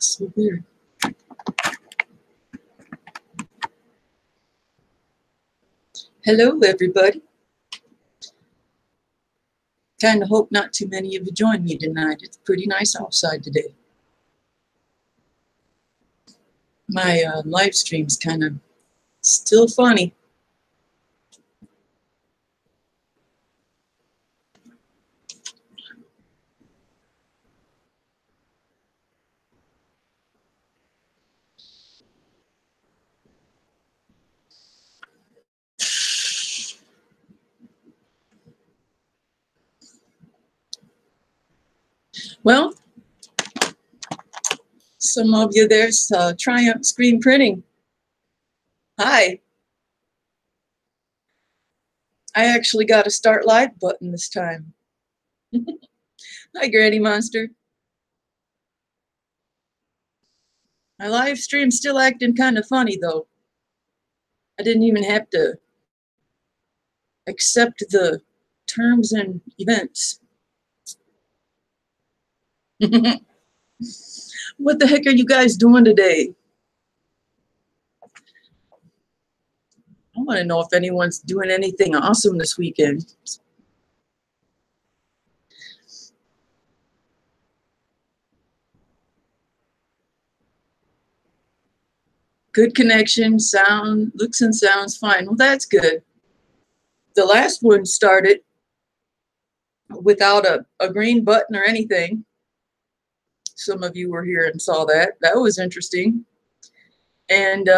So weird. Hello, everybody. Kind of hope not too many of you join me tonight. It's pretty nice outside today. My live stream's kind of still funny. Well, some of you there's Triumph Screen Printing. Hi. I actually got a start live button this time. Hi, Granny Monster. My live stream's still acting kind of funny, though. I didn't even have to accept the terms and events. What the heck are you guys doing today? I want to know if anyone's doing anything awesome this weekend. Good connection, sound, looks and sounds fine. Well, that's good. The last one started without a green button or anything. Some of you were here and saw that. That was interesting. And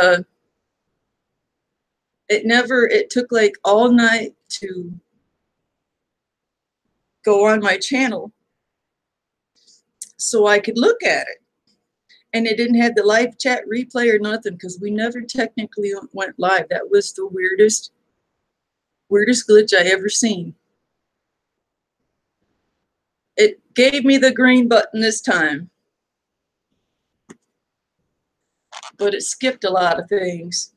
it took like all night to go on my channel so I could look at it. And it didn't have the live chat replay or nothing because we never technically went live. That was the weirdest glitch I ever seen. It gave me the green button this time, but it skipped a lot of things.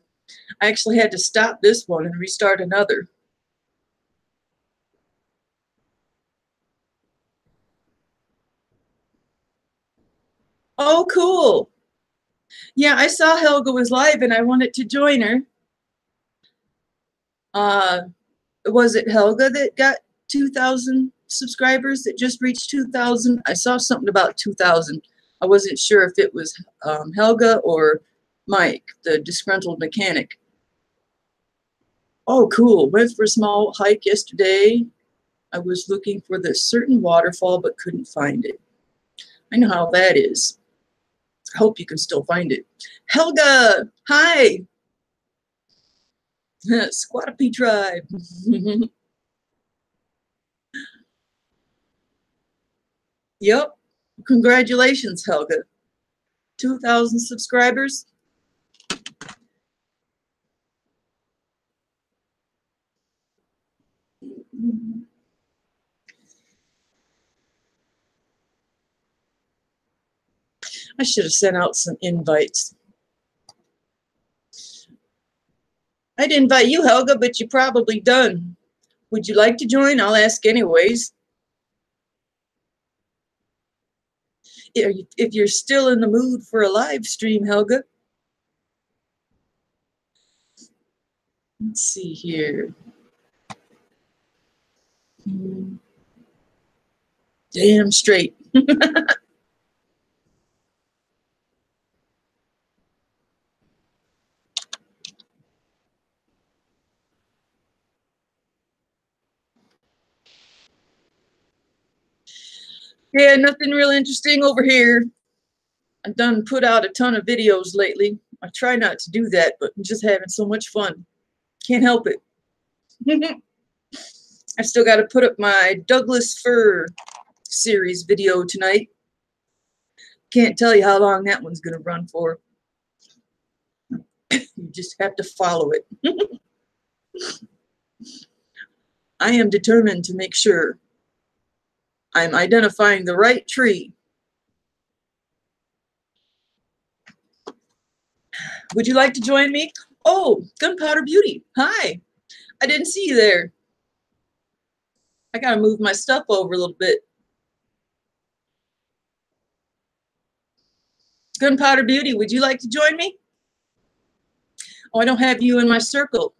I actually had to stop this one and restart another. Oh, cool. Yeah, I saw Helga was live and I wanted to join her. Was it Helga that got 2,000 subscribers, that just reached 2,000? I saw something about 2,000. I wasn't sure if it was Helga or Mike, the disgruntled mechanic. Oh, cool. Went for a small hike yesterday. I was looking for this certain waterfall but couldn't find it. I know how that is. I hope you can still find it. Helga, hi. Squattapee tribe. Yep. Congratulations, Helga. 2,000 subscribers. I should have sent out some invites. I'd invite you, Helga, but you're probably done. Would you like to join? I'll ask anyways. If you're still in the mood for a live stream, Helga. Let's see here. Damn straight. Yeah, nothing real interesting over here. I've done put out a ton of videos lately. I try not to do that, but I'm just having so much fun. Can't help it. I still got to put up my Douglas fir series video tonight. Can't tell you how long that one's going to run for. You just have to follow it. I am determined to make sure I'm identifying the right tree. Would you like to join me? Oh, Gunpowder Beauty. Hi. I didn't see you there. I got to move my stuff over a little bit. Gunpowder Beauty, would you like to join me? Oh, I don't have you in my circle.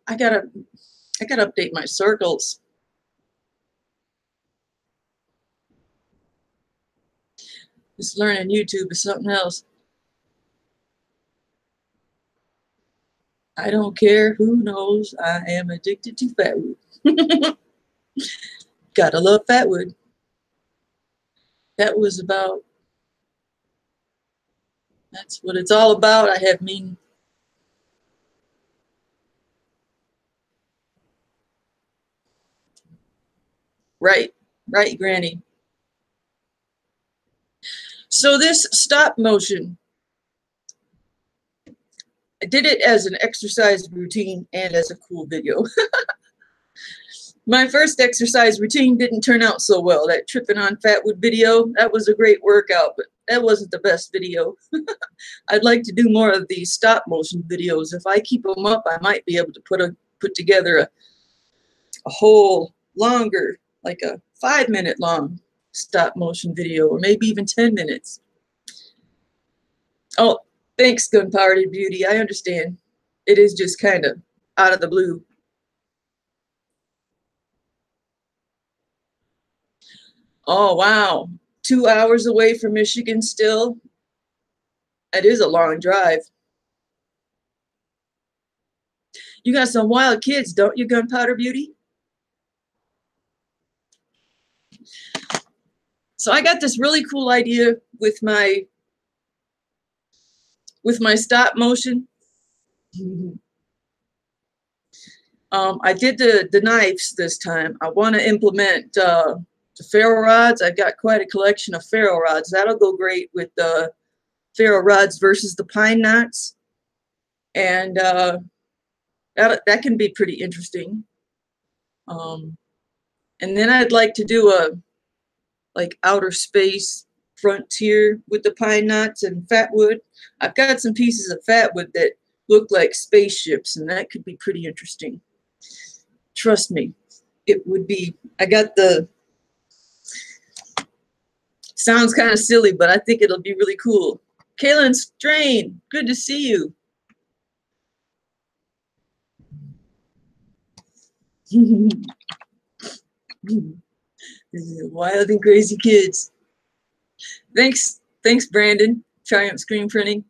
I gotta update my circles. Just learning YouTube is something else. I don't care who knows. I am addicted to Fatwood. Gotta love Fatwood. That was about, that's what it's all about. I have mean. Right, Granny. So this stop motion, I did it as an exercise routine and as a cool video. My first exercise routine didn't turn out so well. That tripping on Fatwood video, that was a great workout, but that wasn't the best video. I'd like to do more of these stop motion videos. If I keep them up, I might be able to put together a whole longer, like a 5-minute long stop motion video, or maybe even 10 minutes. Oh, thanks, Gunpowder Beauty. I understand. It is just kind of out of the blue. Oh, wow. 2 hours away from Michigan still. That is a long drive. You got some wild kids, don't you, Gunpowder Beauty? So I got this really cool idea with my stop motion. I did the knives this time. I want to implement the ferro rods. I've got quite a collection of ferro rods. That'll go great with the ferro rods versus the pine knots. And that can be pretty interesting. And then I'd like to do a outer space frontier with the pine knots and Fatwood. I've got some pieces of Fatwood that look like spaceships, and that could be pretty interesting. Trust me, it would be. I got the, sounds kind of silly, but I think it'll be really cool. Kaylin Strain, good to see you. Wild and crazy kids. Thanks, Brandon. Triumph Screen Printing.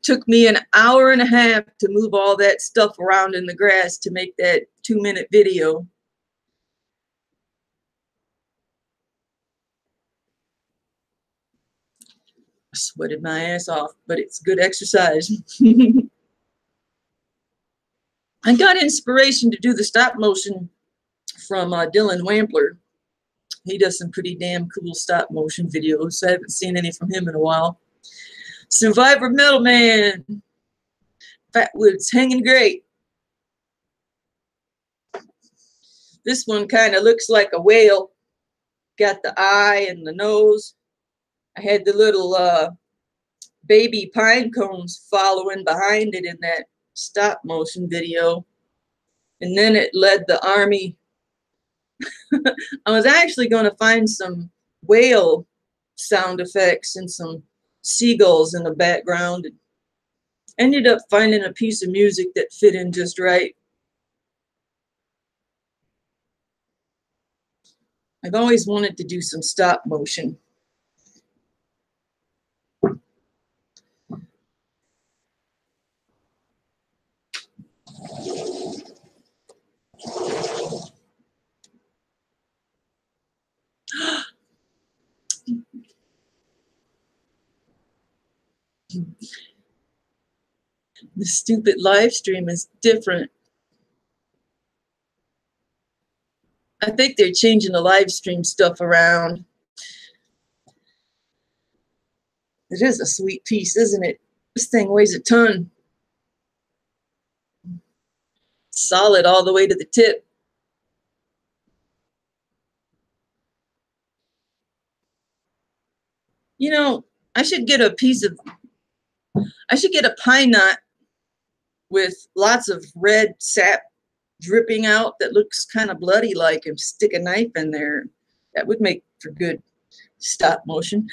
Took me an hour and a half to move all that stuff around in the grass to make that 2-minute video. I sweated my ass off, but it's good exercise. I got inspiration to do the stop motion from Dylan Wampler. He does some pretty damn cool stop motion videos. I haven't seen any from him in a while. Survivor Middleman. Fatwood's hanging great. This one kind of looks like a whale. Got the eye and the nose. I had the little baby pine cones following behind it in that stop motion video. And then it led the army. I was actually going to find some whale sound effects and some seagulls in the background. Ended up finding a piece of music that fit in just right. I've always wanted to do some stop motion. The stupid live stream is different. I think they're changing the live stream stuff around. It is a sweet piece, isn't it? This thing weighs a ton. Solid all the way to the tip. You know, I should get a pine knot with lots of red sap dripping out that looks kind of bloody, like, and stick a knife in there. That would make for good stop motion.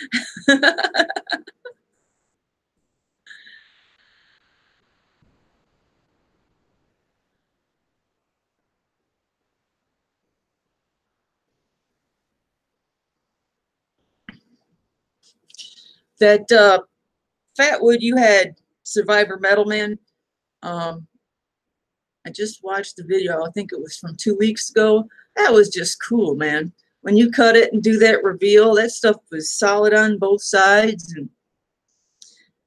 That Fatwood you had, Survivor Metalman. I just watched the video. I think it was from 2 weeks ago. That was just cool, man. When you cut it and do that reveal, that stuff was solid on both sides, and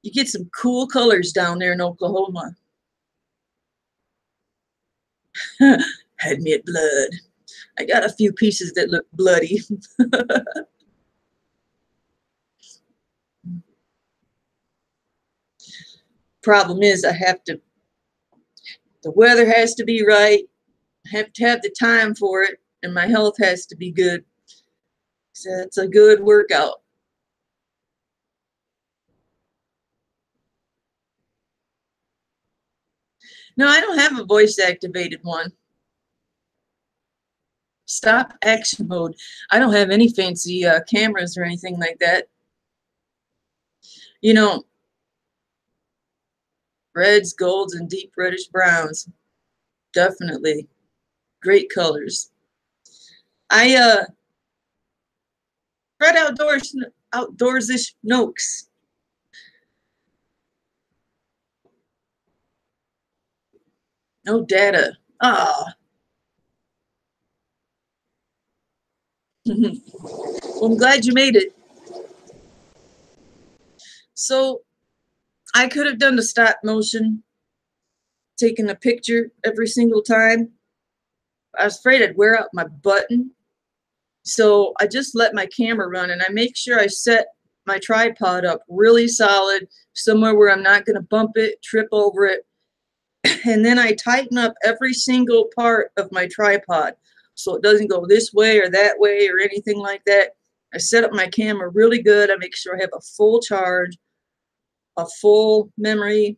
you get some cool colors down there in Oklahoma. Had me at blood. I got a few pieces that look bloody. Problem is, the weather has to be right. I have to have the time for it, and my health has to be good. So it's a good workout. No, I don't have a voice activated one. Stop action mode. I don't have any fancy cameras or anything like that. You know, reds, golds, and deep reddish browns. Definitely great colors. I Fred Outdoorsish Noakes. No data. Ah. Well, I'm glad you made it. So I could have done the stop motion, taking a picture every single time. I was afraid I'd wear out my button. So I just let my camera run, and I make sure I set my tripod up really solid, somewhere where I'm not going to bump it, trip over it. And then I tighten up every single part of my tripod so it doesn't go this way or that way or anything like that. I set up my camera really good. I make sure I have a full charge, a full memory,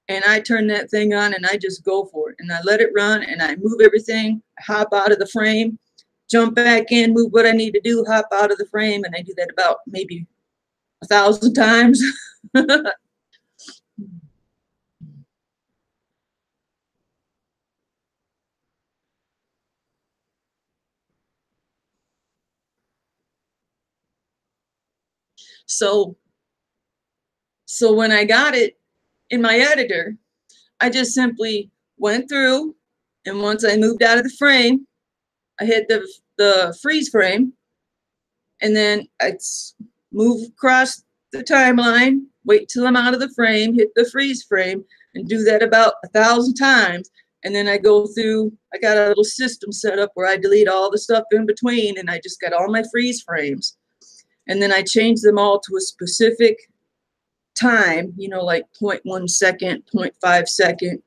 and I turn that thing on and I just go for it. And I let it run and I move everything, hop out of the frame, jump back in, move what I need to do, hop out of the frame, and I do that about maybe 1,000 times. So when I got it in my editor, I just simply went through, and once I moved out of the frame, I hit the freeze frame, and then I'd move across the timeline, wait till I'm out of the frame, hit the freeze frame, and do that about 1,000 times. And then I go through, I got a little system set up where I delete all the stuff in between, and I just got all my freeze frames. And then I change them all to a specific time, you know, like 0.1 second, 0.5 second,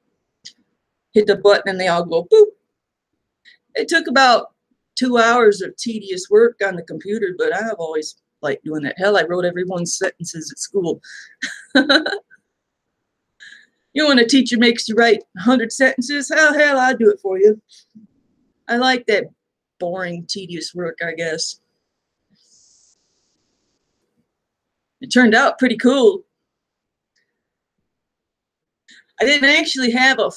hit the button and they all go boop. It took about 2 hours of tedious work on the computer, but I have always liked doing that. Hell, I wrote everyone's sentences at school. You know, when a teacher makes you write 100 sentences, hell, I'll do it for you. I like that boring, tedious work, I guess. It turned out pretty cool. I didn't actually have I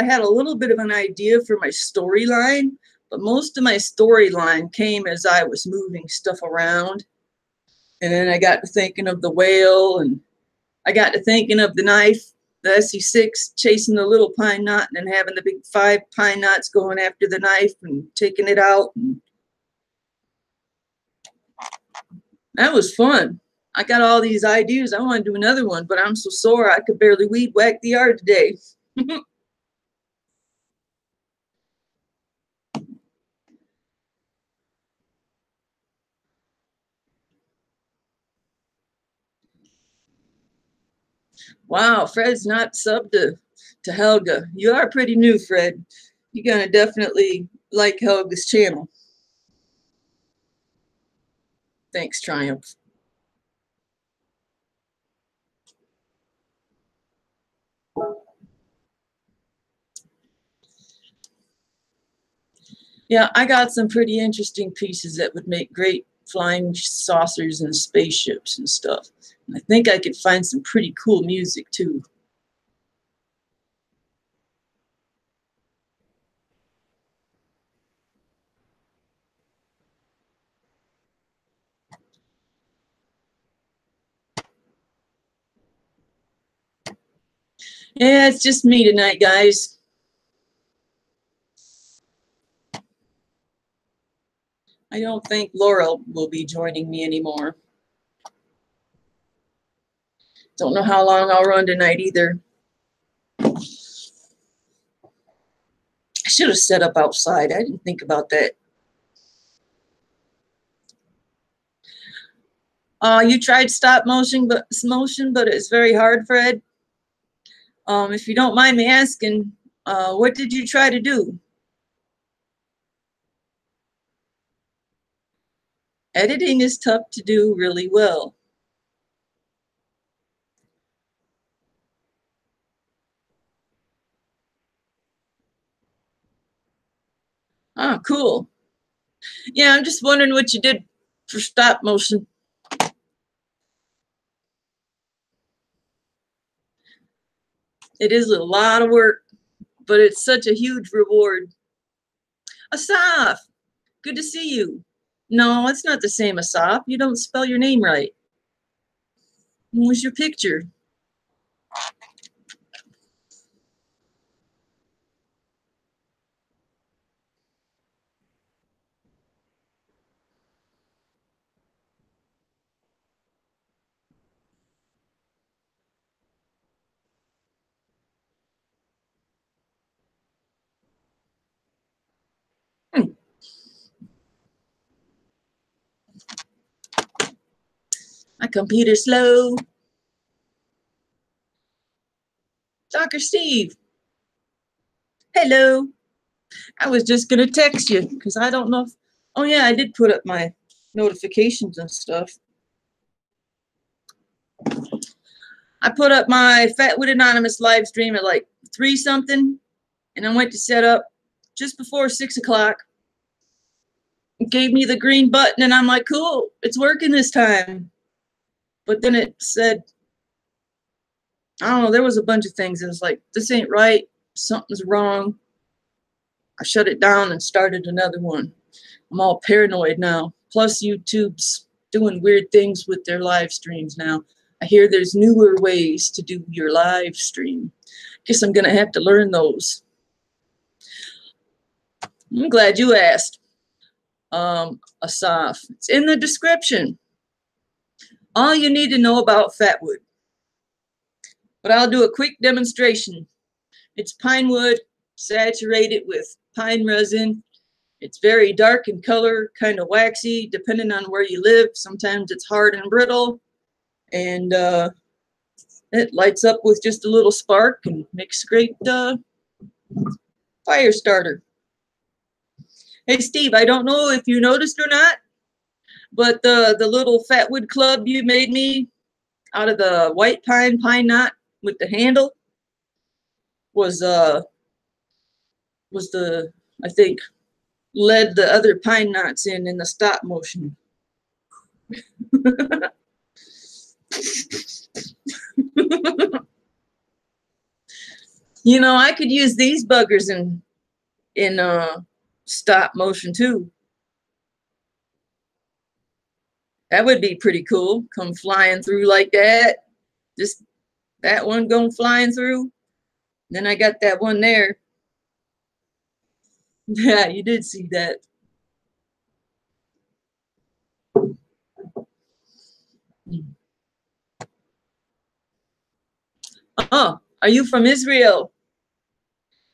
had a little bit of an idea for my storyline, but most of my storyline came as I was moving stuff around. And then I got to thinking of the whale, and I got to thinking of the knife, the SE6 chasing the little pine knot and then having the big 5 pine knots going after the knife and taking it out. And that was fun. I got all these ideas. I want to do another one, but I'm so sore I could barely weed whack the yard today. Wow, Fred's not subbed to Helga. You are pretty new, Fred. You're going to definitely like Helga's channel. Thanks, Triumph. Yeah, I got some pretty interesting pieces that would make great flying saucers and spaceships and stuff. And I think I could find some pretty cool music too. Yeah, it's just me tonight, guys. I don't think Laurel will be joining me anymore. Don't know how long I'll run tonight either. I should have set up outside. I didn't think about that. You tried stop motion, but it's very hard, Fred. If you don't mind me asking, what did you try to do? Editing is tough to do really well. Oh, cool. Yeah, I'm just wondering what you did for stop motion. It is a lot of work, but it's such a huge reward. Asaf, good to see you. No, it's not the same Asaf. You don't spell your name right. What was your picture? My computer's slow. Dr. Steve. Hello. I was just going to text you because I don't know if, oh yeah, I did put up my notifications and stuff. I put up my Fatwood Anonymous live stream at like 3 something, and I went to set up just before 6 o'clock. It gave me the green button, and I'm like, cool, it's working this time. But then it said, I don't know, there was a bunch of things. It was like, this ain't right, something's wrong. I shut it down and started another one. I'm all paranoid now. Plus, YouTube's doing weird things with their live streams now. I hear there's newer ways to do your live stream. Guess I'm gonna have to learn those. I'm glad you asked. Asaf, it's in the description. All you need to know about Fatwood. But I'll do a quick demonstration. It's pine wood saturated with pine resin. It's very dark in color, kind of waxy, depending on where you live. Sometimes it's hard and brittle, and it lights up with just a little spark and makes a great fire starter. Hey, Steve, I don't know if you noticed or not, but the little Fatwood club you made me out of the white pine knot with the handle was the, I think, led the other pine knots in the stop motion. You know, I could use these buggers in stop motion too. That would be pretty cool. Come flying through like that. Just that one going flying through. Then I got that one there. Yeah, you did see that. Oh, are you from Israel?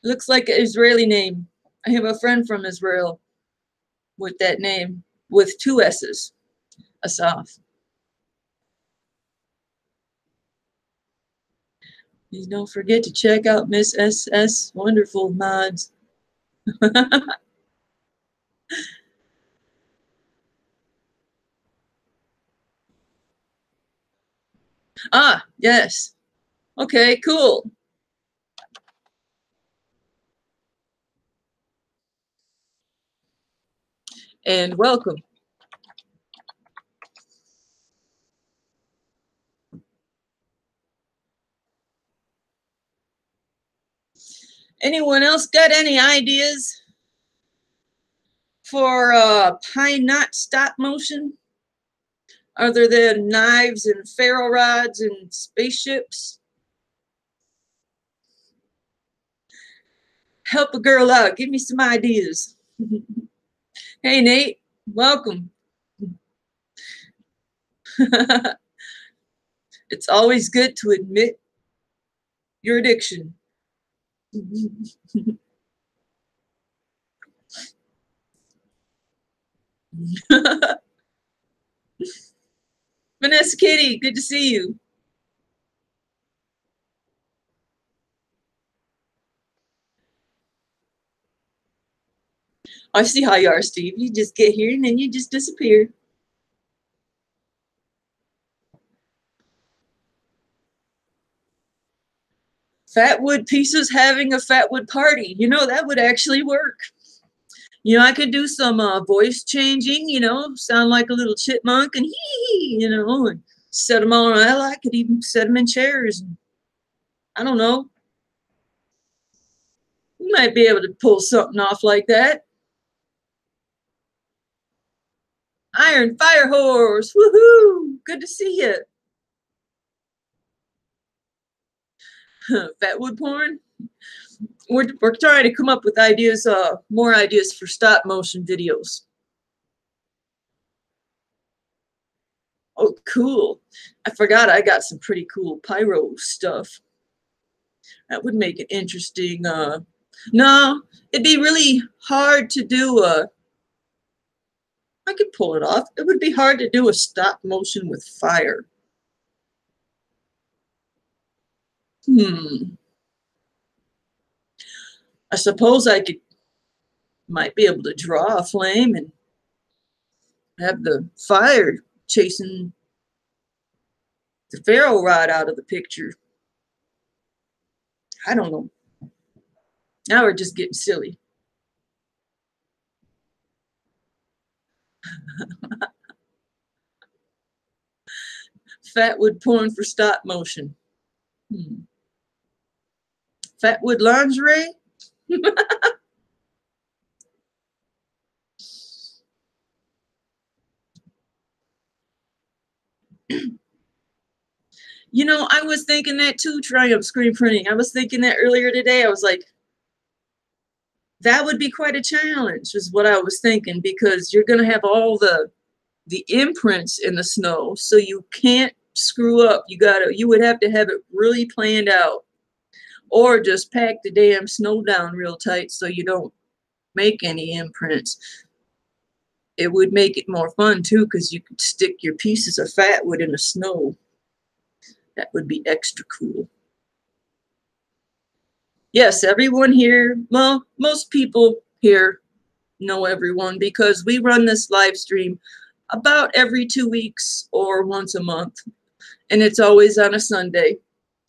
Looks like an Israeli name. I have a friend from Israel with that name, with 2 S's, Asaf. Please don't forget to check out Miss SS Wonderful Mods. Ah, yes. Okay, cool. and welcome. Anyone else got any ideas for pine knot stop motion other than knives and ferro rods and spaceships? Help a girl out. Give me some ideas. Hey, Nate. Welcome. It's always good to admit your addiction. Vanessa Kitty, good to see you. I see how you are, Steve. You just get here and then you just disappear. Fatwood Pieces having a Fatwood party. You know, that would actually work. You know, I could do some voice changing, you know, sound like a little chipmunk and hee, you know, and set them on. I could even set them in chairs. I don't know. You might be able to pull something off like that. Iron Fire Horse, woohoo! Good to see you. Fatwood porn. We're trying to come up with ideas, more ideas for stop motion videos. Oh, cool. I forgot I got some pretty cool pyro stuff. That would make it interesting. No, it'd be really hard to do I could pull it off. It would be hard to do a stop motion with fire. I suppose I might be able to draw a flame and have the fire chasing the ferro rod out of the picture. I don't know. Now we're just getting silly. Fatwood porn for stop motion. Fatwood lingerie? You know, I was thinking that too, Triumph screen printing. I was thinking that earlier today. I was like, that would be quite a challenge, is what I was thinking, because you're going to have all the imprints in the snow, so you can't screw up. You would have to have it really planned out, or just pack the damn snow down real tight so you don't make any imprints. It would make it more fun too, because you could stick your pieces of fatwood in the snow. That would be extra cool. Yes, everyone here, well, most people here know everyone, because we run this live stream about every 2 weeks or once a month, and it's always on a Sunday.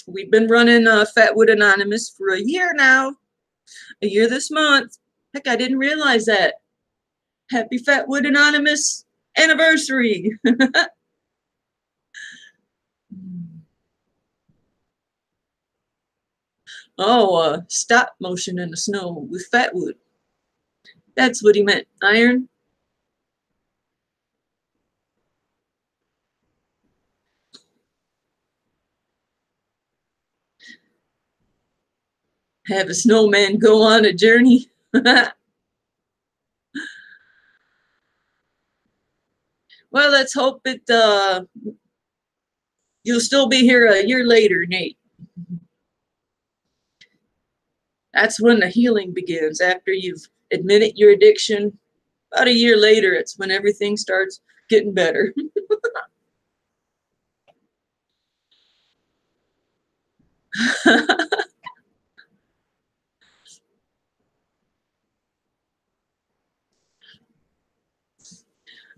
We've been running Fatwood Anonymous for a year now, a year this month. Heck, I didn't realize that. Happy Fatwood Anonymous anniversary. Oh, stop motion in the snow with Fatwood. That's what he meant. Iron. Have a snowman go on a journey. Well, let's hope it you'll still be here a year later, Nate. That's when the healing begins. After you've admitted your addiction, about a year later, it's when everything starts getting better.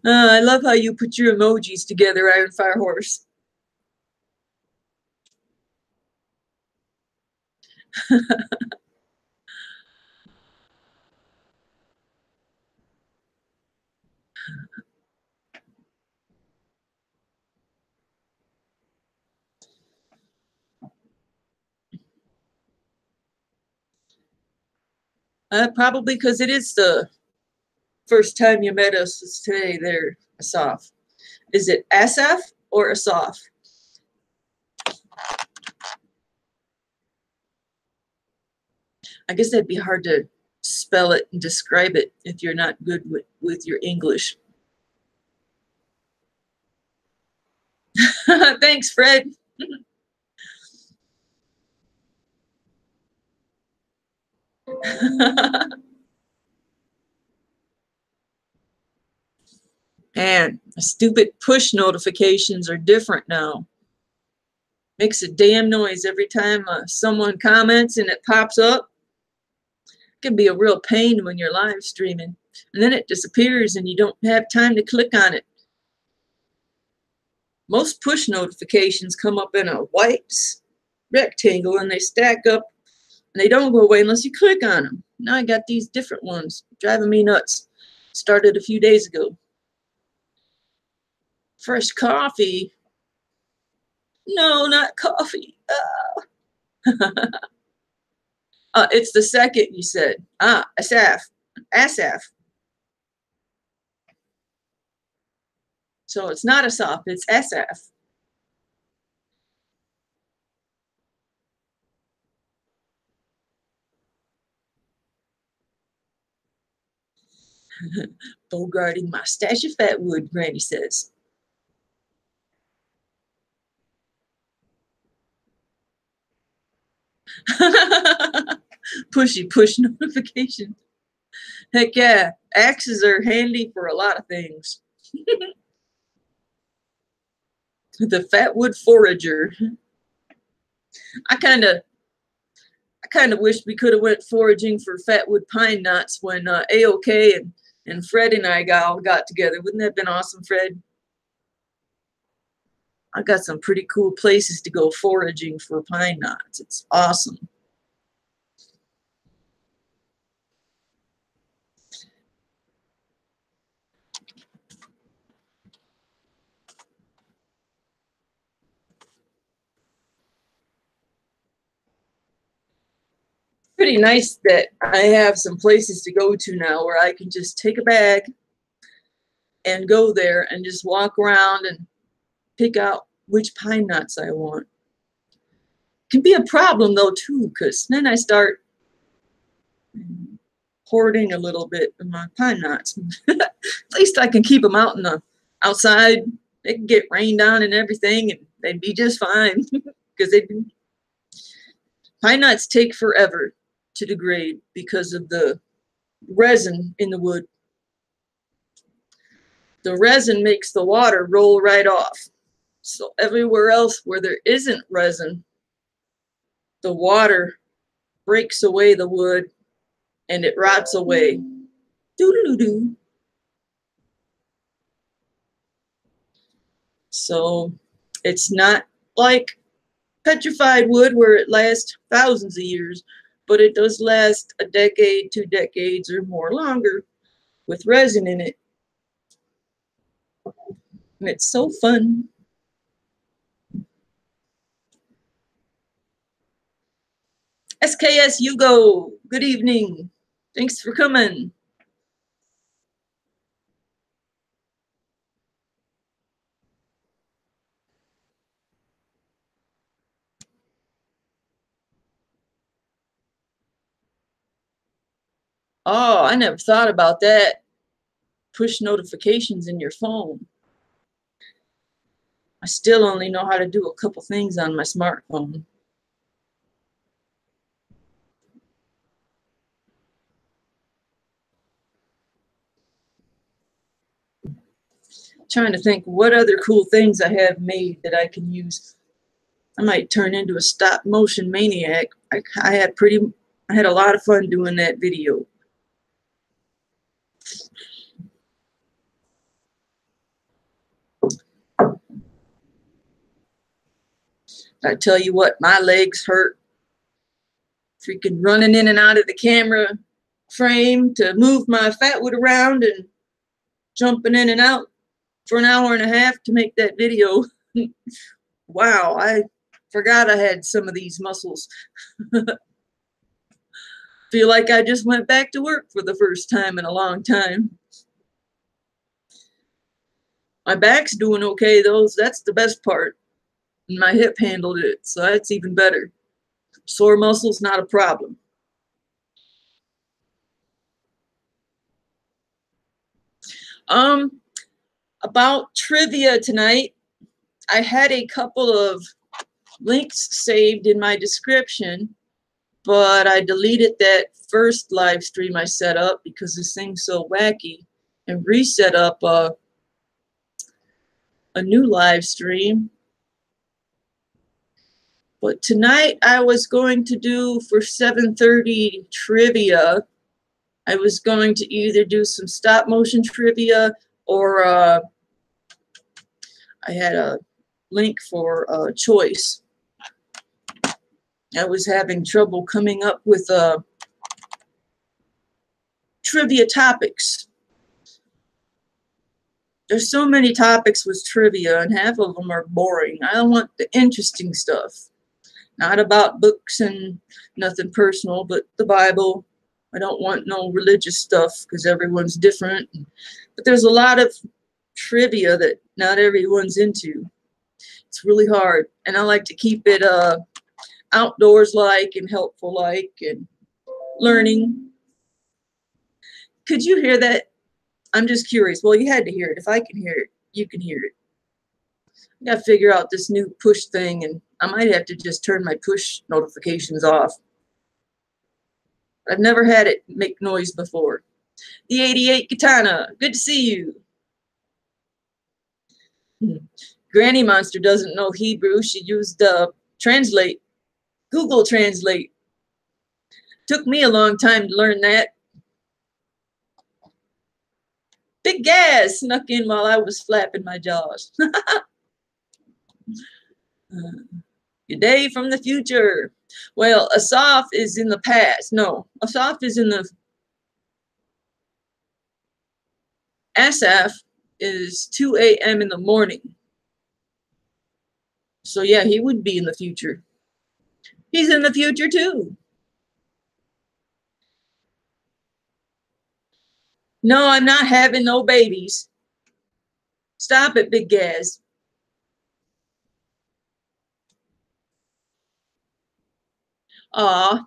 I love how you put your emojis together, Iron Fire Horse. Probably because it is the first time you met us today there, Asaf. Is it Asaf or Asaf? I guess that'd be hard to spell it and describe it if you're not good with your English. Thanks, Fred. Man, stupid push notifications are different now. Makes a damn noise every time someone comments and it pops up. It can be a real pain when you're live streaming. And then it disappears and you don't have time to click on it. Most push notifications come up in a white rectangle and they stack up and they don't go away unless you click on them. Now I got these different ones driving me nuts. Started a few days ago. Fresh coffee? No, not coffee. It's the second you said. Asaf. Asaf. So it's not Asaf, it's Asaf. Bogarting my stash of Fatwood, Granny says. Pushy push notification. Heck yeah, axes are handy for a lot of things. The Fatwood forager. I kind of wish we could have went foraging for Fatwood pine knots when AOK and Fred and I all got together. Wouldn't that have been awesome, Fred? I got some pretty cool places to go foraging for pine knots. It's awesome. Pretty nice that I have some places to go to now where I can just take a bag and go there and just walk around and pick out which pine knots I want. Can be a problem though too, because then I start hoarding a little bit of my pine knots. At least I can keep them out in the outside. They can get rained on and everything, and they'd be just fine because pine knots take forever to degrade because of the resin in the wood. The resin makes the water roll right off. So everywhere else where there isn't resin, the water breaks away the wood and it rots away. Doo-doo-doo-doo. So it's not like petrified wood where it lasts thousands of years, but it does last a decade, 2 decades or more longer with resin in it. And it's so fun. SKS Hugo, good evening. Thanks for coming. Oh, I never thought about that. Push notifications in your phone. I still only know how to do a couple things on my smartphone. Trying to think what other cool things I have made that I can use. I might turn into a stop motion maniac. I had a lot of fun doing that video. I tell you what, my legs hurt. Freaking running in and out of the camera frame to move my Fatwood around and jumping in and out for an hour and a half to make that video. Wow, I forgot I had some of these muscles. Feel like I just went back to work for the first time in a long time. My back's doing okay though, that's the best part. And my hip handled it, so that's even better. Sore muscles, not a problem. About trivia tonight, I had a couple of links saved in my description, but I deleted that first live stream I set up because this thing's so wacky, and reset up a new live stream. But tonight I was going to do for 7:30 trivia. I was going to either do some stop motion trivia or I had a link for a choice. I was having trouble coming up with trivia topics. There's so many topics with trivia, and half of them are boring. I want the interesting stuff. Not about books and nothing personal, but the Bible. I don't want no religious stuff because everyone's different. But there's a lot of trivia that not everyone's into. It's really hard. And I like to keep it outdoors-like and helpful-like and learning. Could you hear that? I'm just curious. Well, you had to hear it. If I can hear it, you can hear it. I got to figure out this new push thing, and I might have to just turn my push notifications off. I've never had it make noise before. The 88 Katana, good to see you. Granny Monster doesn't know Hebrew. She used Translate, Google Translate. Took me a long time to learn that. Big Gas snuck in while I was flapping my jaws. Good day from the future. Well, Asaf is in the past. No, Asaf is in the... Asaf is 2 a.m. in the morning. So yeah, he would be in the future. He's in the future too. No, I'm not having no babies. Stop it, Big Gas. Aw,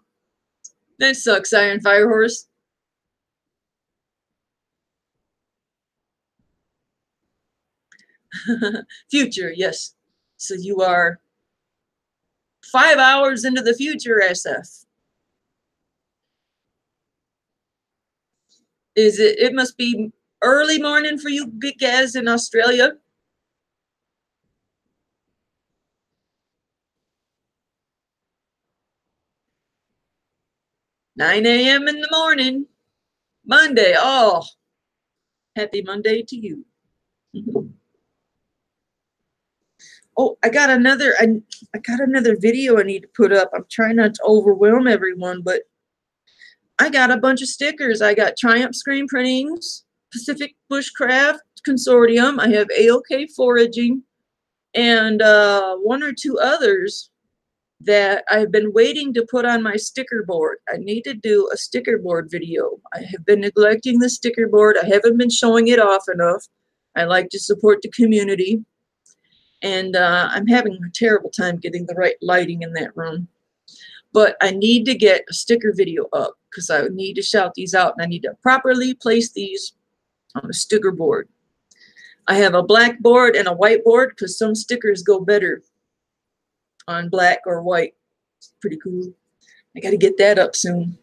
that sucks, Iron Fire Horse. Future, yes. So you are 5 hours into the future, SF. Is it? It must be early morning for you, Big Gas, in Australia. "9 a.m. in the morning. Monday. Oh, happy Monday to you." Oh, I got another video I need to put up. I'm trying not to overwhelm everyone, but I got a bunch of stickers. I got Triumph Screen Printings, Pacific Bushcraft Consortium. I have AOK Foraging, and one or two others that I've been waiting to put on my sticker board. I need to do a sticker board video. I have been neglecting the sticker board. I haven't been showing it off enough. I like to support the community. And I'm having a terrible time getting the right lighting in that room. But I need to get a sticker video up because I need to shout these out, and I need to properly place these on a sticker board. I have a black board and a white board because some stickers go better on black or white. It's pretty cool. I got to get that up soon.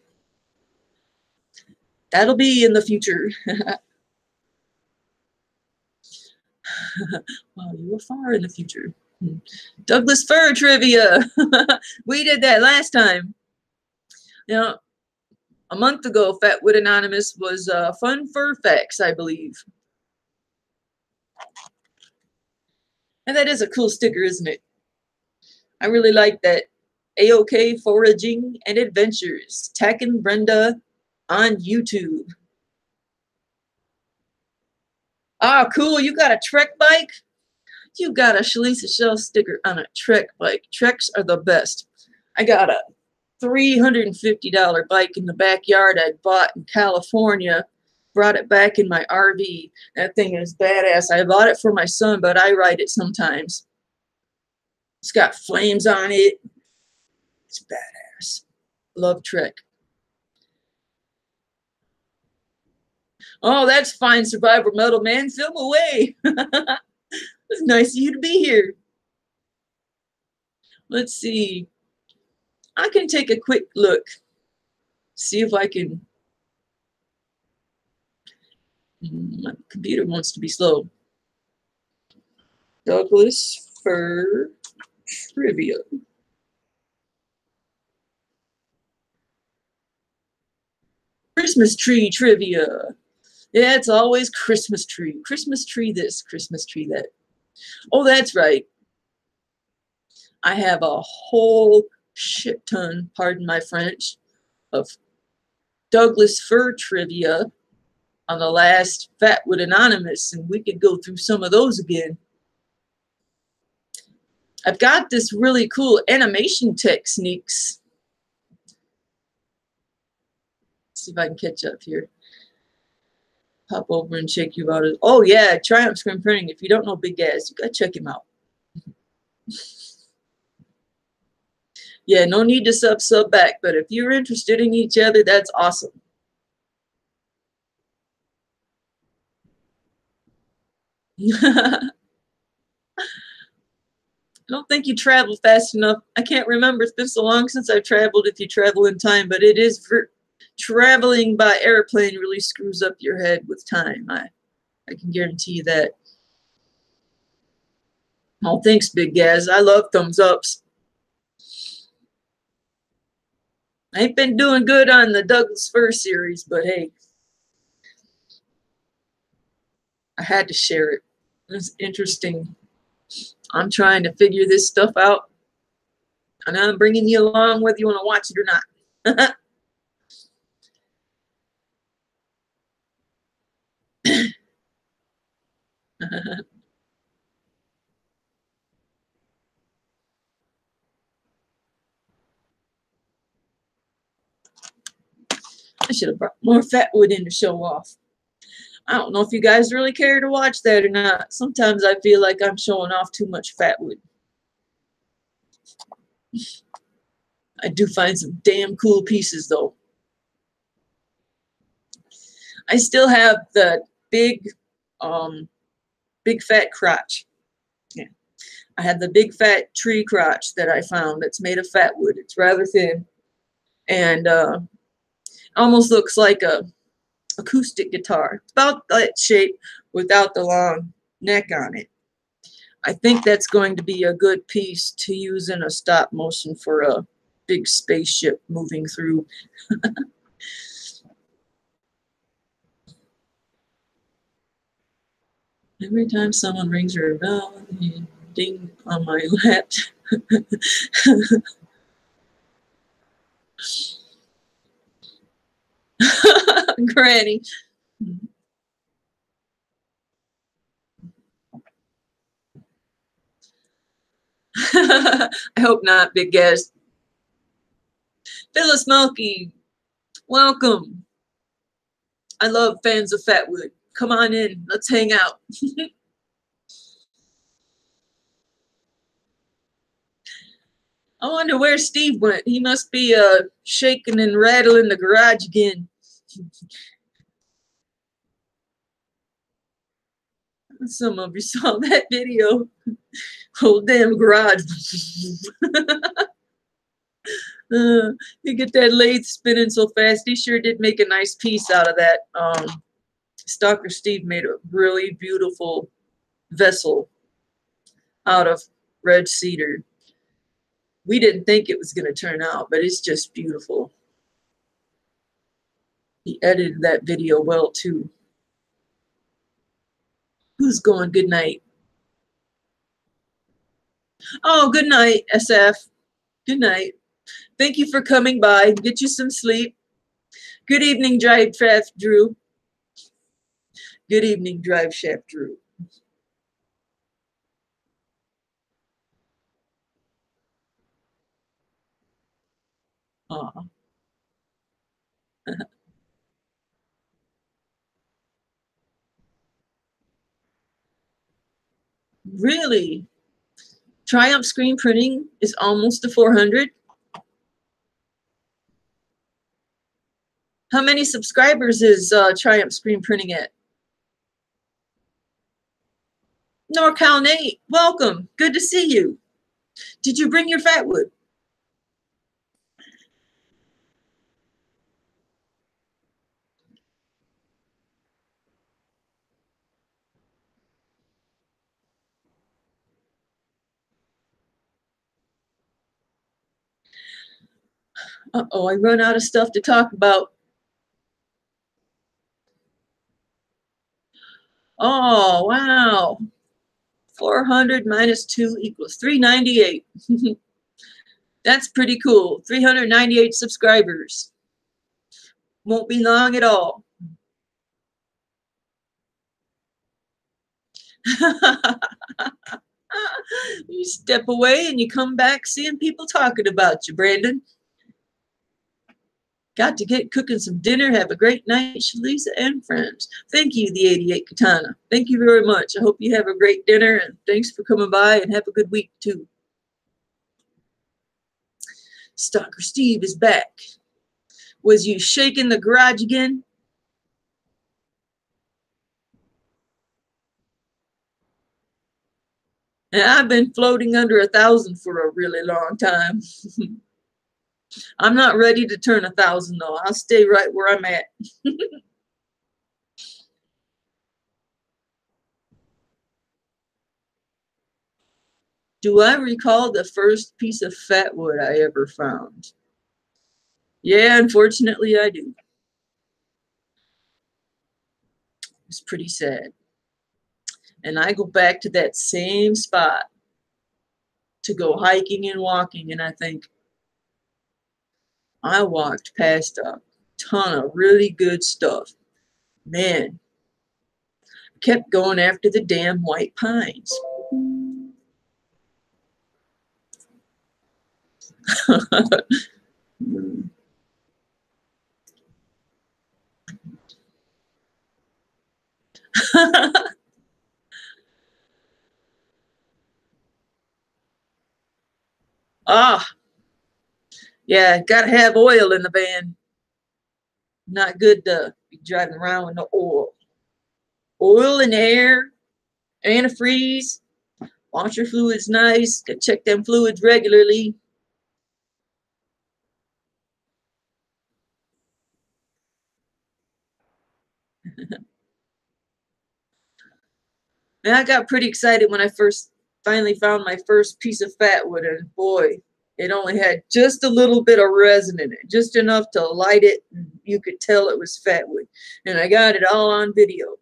That'll be in the future. Wow, you were far in the future. Douglas fir trivia. We did that last time. You know, a month ago, Fatwood Anonymous was Fun Fur Facts, I believe. And that is a cool sticker, isn't it? I really like that. AOK Foraging and Adventures. Tack and Brenda on YouTube. Ah, cool. You got a Trek bike? You got a Sheiliza O'Shell sticker on a Trek bike. Treks are the best. I got a $350 bike in the backyard I bought in California. Brought it back in my RV. That thing is badass. I bought it for my son, but I ride it sometimes. It's got flames on it. It's badass. Love Trek. Oh, that's fine, Survivor Metal Man. Film away. It's nice of you to be here. Let's see. I can take a quick look. See if I can. My computer wants to be slow. Douglas fir trivia. Christmas tree trivia. Yeah, it's always Christmas tree. Christmas tree this, Christmas tree that. Oh, that's right. I have a whole shit ton, pardon my French, of Douglas fir trivia on the last Fatwood Anonymous, and we could go through some of those again. I've got this really cool animation techniques. Let's see if I can catch up here. Pop over and check you out. Oh yeah, Triumph Screen Printing. If you don't know Big Gaz, you gotta check him out. Yeah, no need to sub back, but if you're interested in each other, that's awesome. I don't think you travel fast enough. I can't remember. It's been so long since I've traveled if you travel in time, but it is for traveling by airplane really screws up your head with time. I can guarantee you that. Oh, thanks, Big Gaz. I love thumbs ups. I ain't been doing good on the Douglas fir series, but hey, I had to share it. It's interesting. I'm trying to figure this stuff out, and I'm bringing you along whether you want to watch it or not. I should have brought more Fatwood in to show off. I don't know if you guys really care to watch that or not. Sometimes I feel like I'm showing off too much Fatwood. I do find some damn cool pieces though. I still have the big fat crotch. Yeah. I have the big fat tree crotch that I found that's made of Fatwood. It's rather thin and almost looks like a acoustic guitar. It's about that shape without the long neck on it. I think that's going to be a good piece to use in a stop motion for a big spaceship moving through. Every time someone rings her bell, ding on my lap. Granny. I hope not, Big Gaz. Phyllis Mulkey, welcome. I love fans of Fatwood. Come on in, let's hang out. I wonder where Steve went. He must be shaking and rattling the garage again. Some of you saw that video. Whole damn garage. You get that lathe spinning so fast. He sure did make a nice piece out of that. Stalker Steve made a really beautiful vessel out of red cedar. We didn't think it was going to turn out, but it's just beautiful. He edited that video well too. Who's going good night? Oh, good night, SF. Good night. Thank you for coming by. Get you some sleep. Good evening, Drive Shaft Drew. Good evening, Drive Shaft Drew. Aw. Really? Triumph screen printing is almost to 400. How many subscribers is Triumph screen printing at? NorCal Nate, welcome. Good to see you. Did you bring your Fatwood? Uh-oh, I run out of stuff to talk about. Oh, wow. 400 minus 2 equals 398. That's pretty cool. 398 subscribers. Won't be long at all. You step away and you come back seeing people talking about you, Brandon. Got to get cooking some dinner. Have a great night, Shlisa and friends. Thank you, the 88 Katana. Thank you very much. I hope you have a great dinner, and thanks for coming by, and have a good week, too. Stalker Steve is back. Was you shaking the garage again? And I've been floating under 1,000 for a really long time. I'm not ready to turn 1,000 though. I'll stay right where I'm at. Do I recall the first piece of fatwood I ever found? Yeah, unfortunately I do. It's pretty sad. And I go back to that same spot to go hiking and walking, and I think, I walked past a ton of really good stuff. Man, kept going after the damn white pines. Ah, yeah, gotta have oil in the van. Not good to be driving around with no oil. Oil and air, antifreeze, washer fluids nice. Gotta check them fluids regularly. And I got pretty excited when I finally found my first piece of fatwood, and boy, it only had just a little bit of resin in it, just enough to light it, and you could tell it was fatwood. And I got it all on video.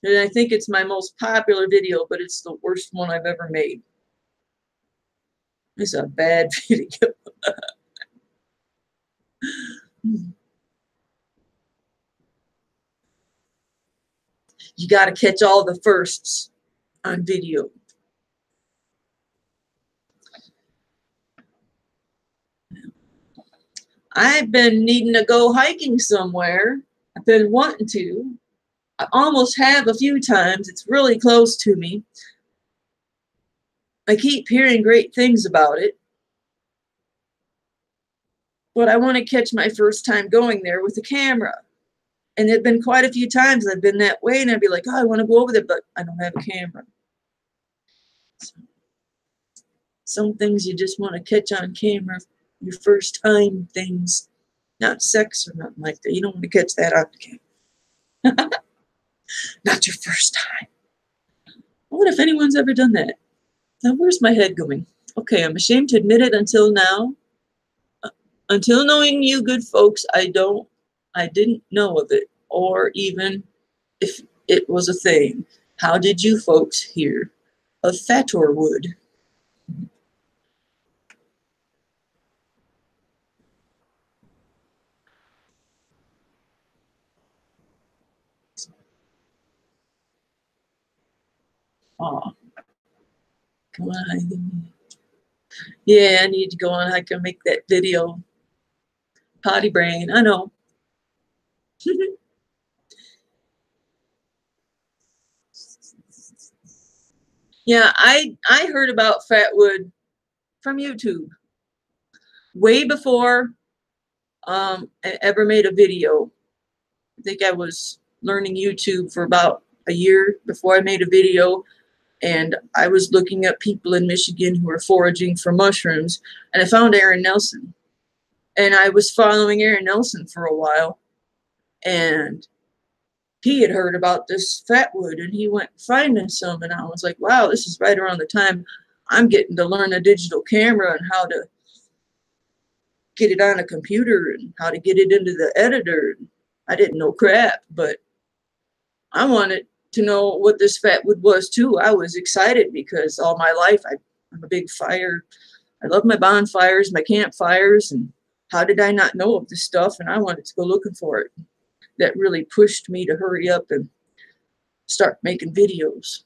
And I think it's my most popular video, but it's the worst one I've ever made. It's a bad video. You got to catch all the firsts on video. I've been needing to go hiking somewhere. I've been wanting to. I almost have a few times. It's really close to me. I keep hearing great things about it. But I want to catch my first time going there with a camera. And there've been quite a few times I've been that way, and I'd be like, oh, I want to go over there, but I don't have a camera. So, some things you just want to catch on camera, your first time things, not sex or nothing like that. You don't want to catch that on camera. Not your first time. What if anyone's ever done that? Now, where's my head going? Okay, I'm ashamed to admit it until now. Until knowing you good folks, I didn't know of it, or even if it was a thing. How did you folks hear of Fatwood? Oh, come on. Yeah, I need to go on hike and make that video. Potty brain, I know. Yeah, I heard about Fatwood from YouTube way before I ever made a video. I think I was learning YouTube for about a year before I made a video, and I was looking at people in Michigan who were foraging for mushrooms, and I found Aaron Nelson. And I was following Aaron Nelson for a while, and he had heard about this Fatwood, and he went finding some, and I was like, wow, this is right around the time I'm getting to learn a digital camera and how to get it on a computer and how to get it into the editor. I didn't know crap, but I wanted to know what this Fatwood was too. I was excited because all my life I'm a big fire. I love my bonfires, my campfires, and how did I not know of this stuff? And I wanted to go looking for it. That really pushed me to hurry up and start making videos.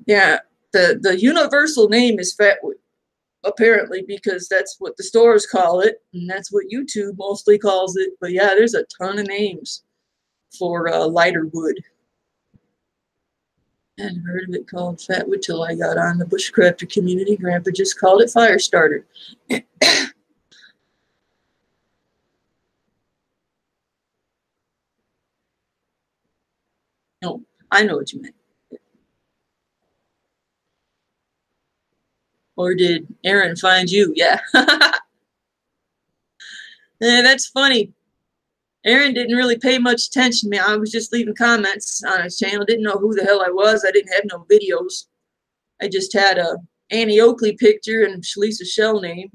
Yeah, the universal name is Fatwood, apparently, because that's what the stores call it, and that's what YouTube mostly calls it. But yeah, there's a ton of names for lighter wood. I hadn't heard of it called Fatwood till I got on the bushcrafter community. Grandpa just called it fire starter. No, I know what you meant. Or did Aaron find you? Yeah. Yeah, that's funny. Aaron didn't really pay much attention to me. I was just leaving comments on his channel. Didn't know who the hell I was. I didn't have no videos. I just had a Annie Oakley picture and Sheiliza O'Shell name.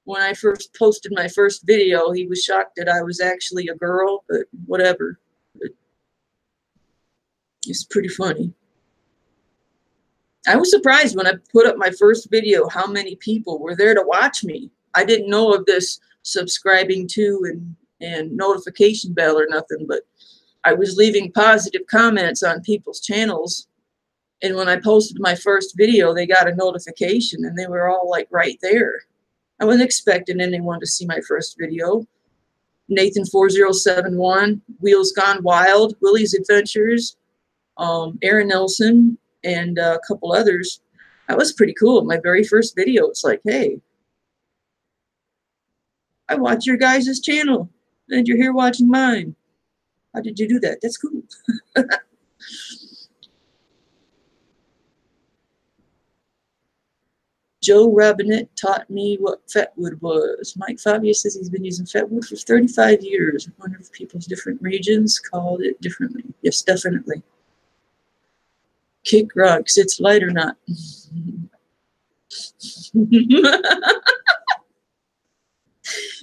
When I first posted my first video, he was shocked that I was actually a girl, but whatever. It's pretty funny. I was surprised when I put up my first video how many people were there to watch me. I didn't know of this subscribing to and notification bell or nothing, but I was leaving positive comments on people's channels. And when I posted my first video, they got a notification and they were all like right there. I wasn't expecting anyone to see my first video. Nathan4071, Wheels Gone Wild, Willie's Adventures, Aaron Nelson, and a couple others. That was pretty cool. My very first video, it's like, hey, I watch your guys' channel and you're here watching mine. How did you do that? That's cool. Joe Robinette taught me what Fatwood was. Mike Fabia says he's been using Fatwood for 35 years. I wonder if people's different regions called it differently. Yes, definitely. Kick rocks, it's light or not.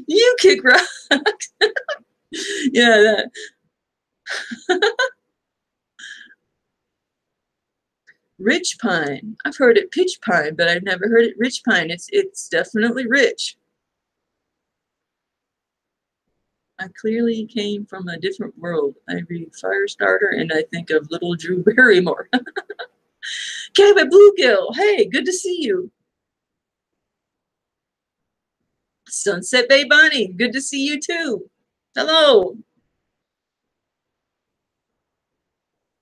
You kick rocks. Yeah, that. Rich pine. I've heard it pitch pine, but I've never heard it rich pine. It's definitely rich. I clearly came from a different world. I read Firestarter and I think of little Drew Barrymore. Kevin Bluegill, hey, good to see you. Sunset Bay Bunny, good to see you too. Hello.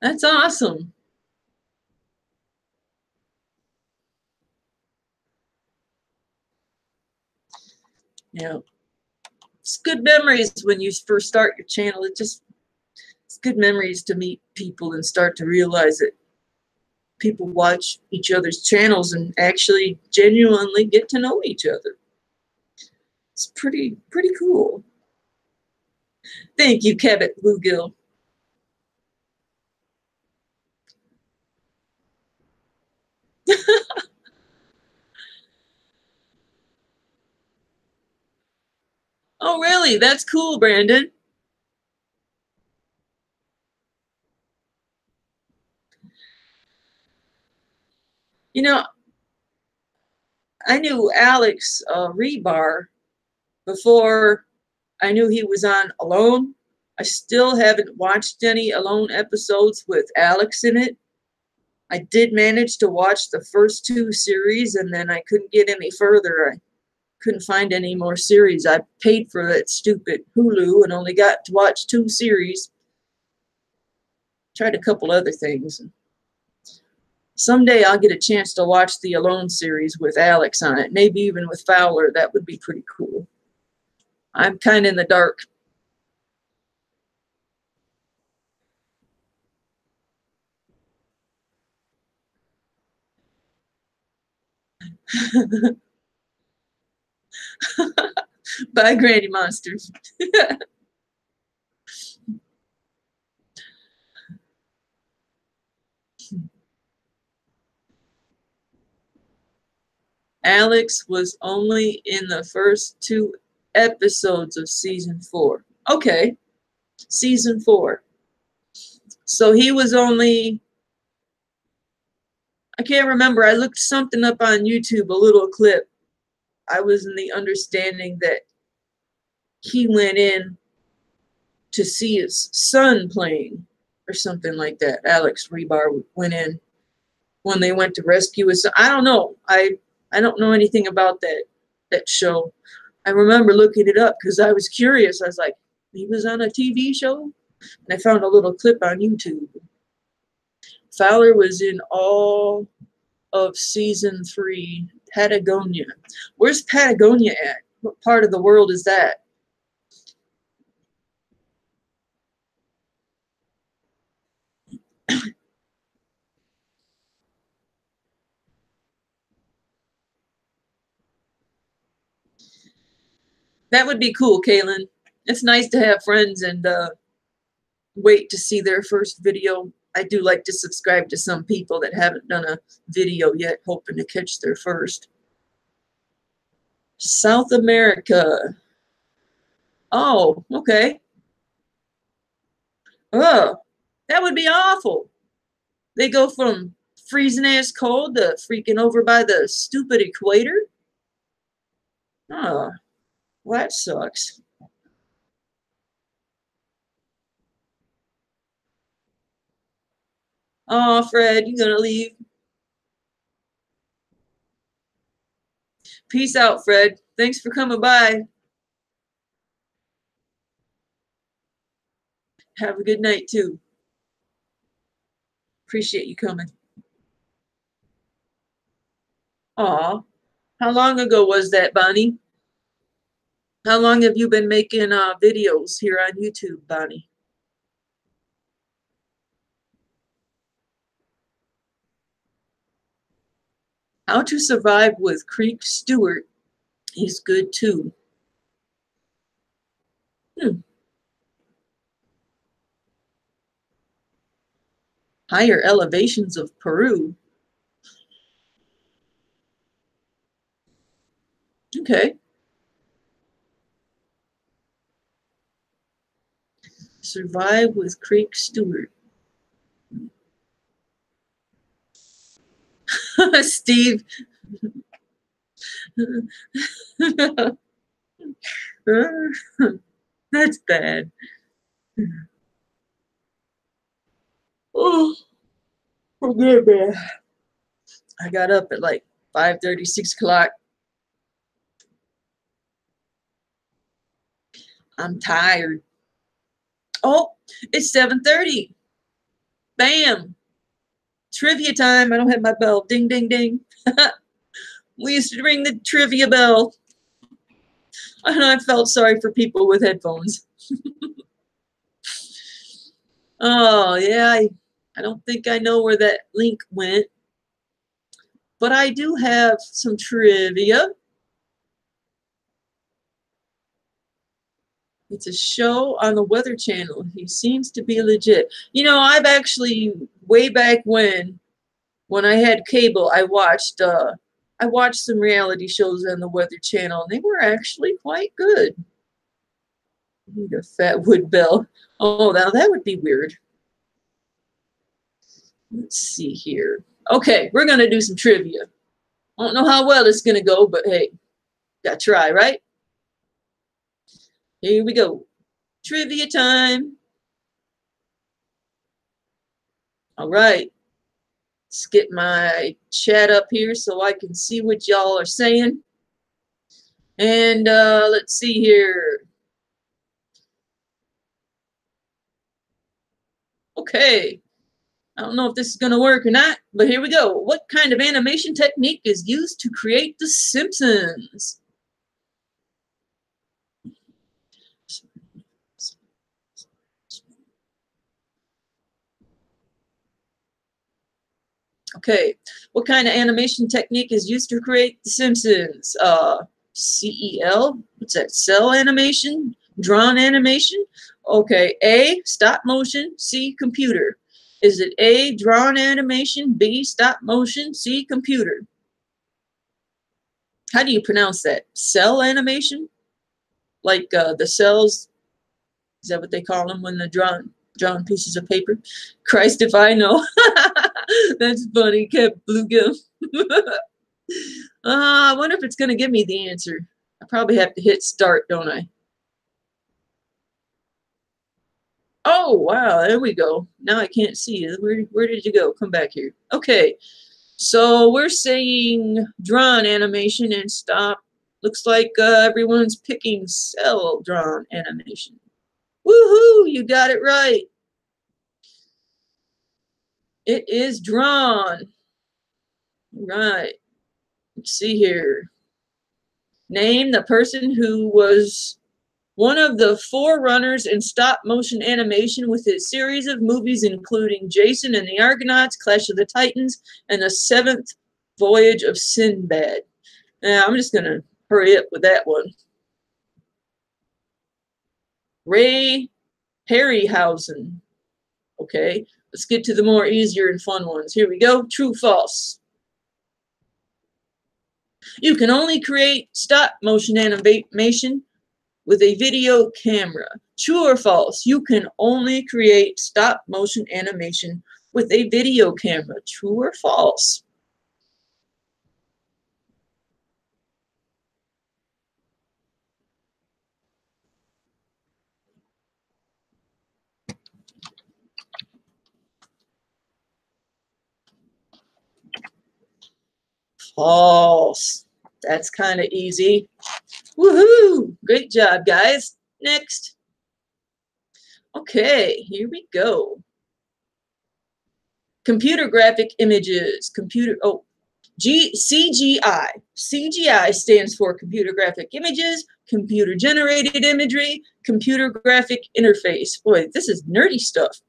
That's awesome. Yeah. It's good memories when you first start your channel. It's good memories to meet people and start to realize that people watch each other's channels and actually genuinely get to know each other. It's pretty cool. Thank you, Kevin Bluegill. Oh, really? That's cool, Brandon. You know, I knew Alex Rebar before I knew he was on Alone. I still haven't watched any Alone episodes with Alex in it. I did manage to watch the first 2 series, and then I couldn't get any further. I couldn't find any more series. I paid for that stupid Hulu and only got to watch 2 series. Tried a couple other things. Someday I'll get a chance to watch the Alone series with Alex on it, maybe even with Fowler. That would be pretty cool. I'm kind of in the dark. Bye, Granny Monsters. Alex was only in the first 2 episodes of season 4. Okay, season 4. So he was only, I can't remember. I looked something up on YouTube, a little clip. I was in the understanding that he went in to see his son playing or something like that. Alex Rebar went in when they went to rescue his son. I don't know. I don't know anything about that show. I remember looking it up because I was curious. I was like, he was on a TV show? And I found a little clip on YouTube. Fowler was in all of season 3, Patagonia. Where's Patagonia at? What part of the world is that? That would be cool, Kaylin. It's nice to have friends and wait to see their first video. I do like to subscribe to some people that haven't done a video yet, hoping to catch their first. South America. Oh, okay. Oh, that would be awful. They go from freezing ass cold to freaking over by the stupid equator. Oh, well, that sucks. Oh, Fred, you gonna leave? Peace out, Fred. Thanks for coming by. Have a good night, too. Appreciate you coming. Aw, how long ago was that, Bonnie? How long have you been making videos here on YouTube, Bonnie? How to Survive with Creek Stewart is good, too. Higher elevations of Peru. Okay. Survive with Creek Stewart. Steve. That's bad. Oh, forget me. I got up at like 5:30, 6 o'clock. I'm tired. Oh, it's 7:30. Bam. Trivia time. I don't have my bell. Ding, ding, ding. We used to ring the trivia bell. And I felt sorry for people with headphones. Oh, yeah. I don't think I know where that link went. But I do have some trivia. It's a show on the Weather Channel. He seems to be legit. You know, I've actually, way back when I had cable, I watched some reality shows on the Weather Channel, and they were actually quite good. Need a Fatwood bell. Oh, now that would be weird. Let's see here. Okay, we're gonna do some trivia. I don't know how well it's gonna go, but hey, gotta try, right? Here we go. Trivia time. All right. Let's get my chat up here so I can see what y'all are saying. And let's see here. Okay. I don't know if this is going to work or not, but here we go. What kind of animation technique is used to create The Simpsons? Okay, what kind of animation technique is used to create The Simpsons? CEL? What's that? Cell animation? Drawn animation? Okay, A, stop motion, C, computer. Is it A, drawn animation, B, stop motion, C, computer? How do you pronounce that? Cell animation? Like the cells, is that what they call them when they're drawn pieces of paper? Christ if I know. That's funny, Cap Bluegill. I wonder if it's going to give me the answer. I probably have to hit start, don't I? Oh, wow, there we go. Now I can't see you. Where did you go? Come back here. Okay, so we're saying drawn animation and stop. Looks like everyone's picking cell drawn animation. Woohoo, you got it right. It is drawn. Right. Let's see here. Name the person who was one of the forerunners in stop-motion animation with his series of movies including Jason and the Argonauts, Clash of the Titans, and the Seventh Voyage of Sinbad. Now, I'm just going to hurry up with that one. Ray Harryhausen. Okay, let's get to the more easier and fun ones. Here we go. True, false. You can only create stop-motion animation with a video camera. True or false? You can only create stop-motion animation with a video camera. True or false? False. That's kind of easy. Woohoo! Great job, guys. Next. Okay, here we go. Computer graphic images. CGI. CGI stands for computer graphic images, computer generated imagery, computer graphic interface. Boy, this is nerdy stuff.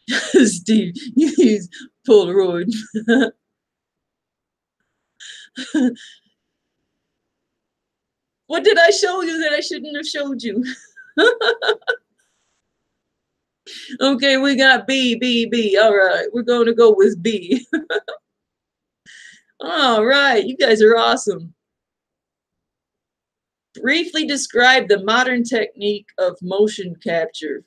Steve, you use Polaroid. What did I show you that I shouldn't have showed you? Okay, we got B. All right, we're going to go with B. All right, you guys are awesome. Briefly describe the modern technique of motion capture.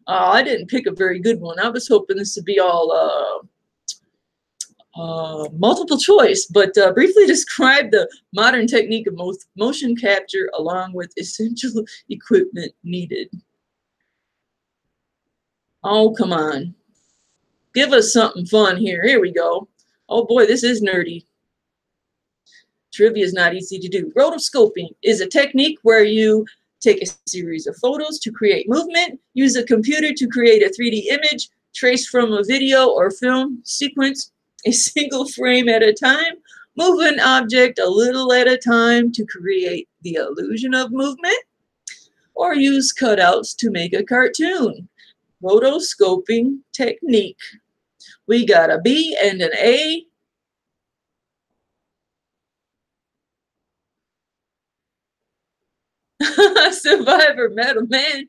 Oh, I didn't pick a very good one. I was hoping this would be all multiple choice, but briefly describe the modern technique of motion capture along with essential equipment needed. Oh, come on. Give us something fun here. Here we go. Oh boy, this is nerdy. Trivia is not easy to do. Rotoscoping is a technique where you take a series of photos to create movement, use a computer to create a 3D image, trace from a video or film sequence a single frame at a time, move an object a little at a time to create the illusion of movement, or use cutouts to make a cartoon. Rotoscoping technique. We got a B and an A. Survivor Metal Man.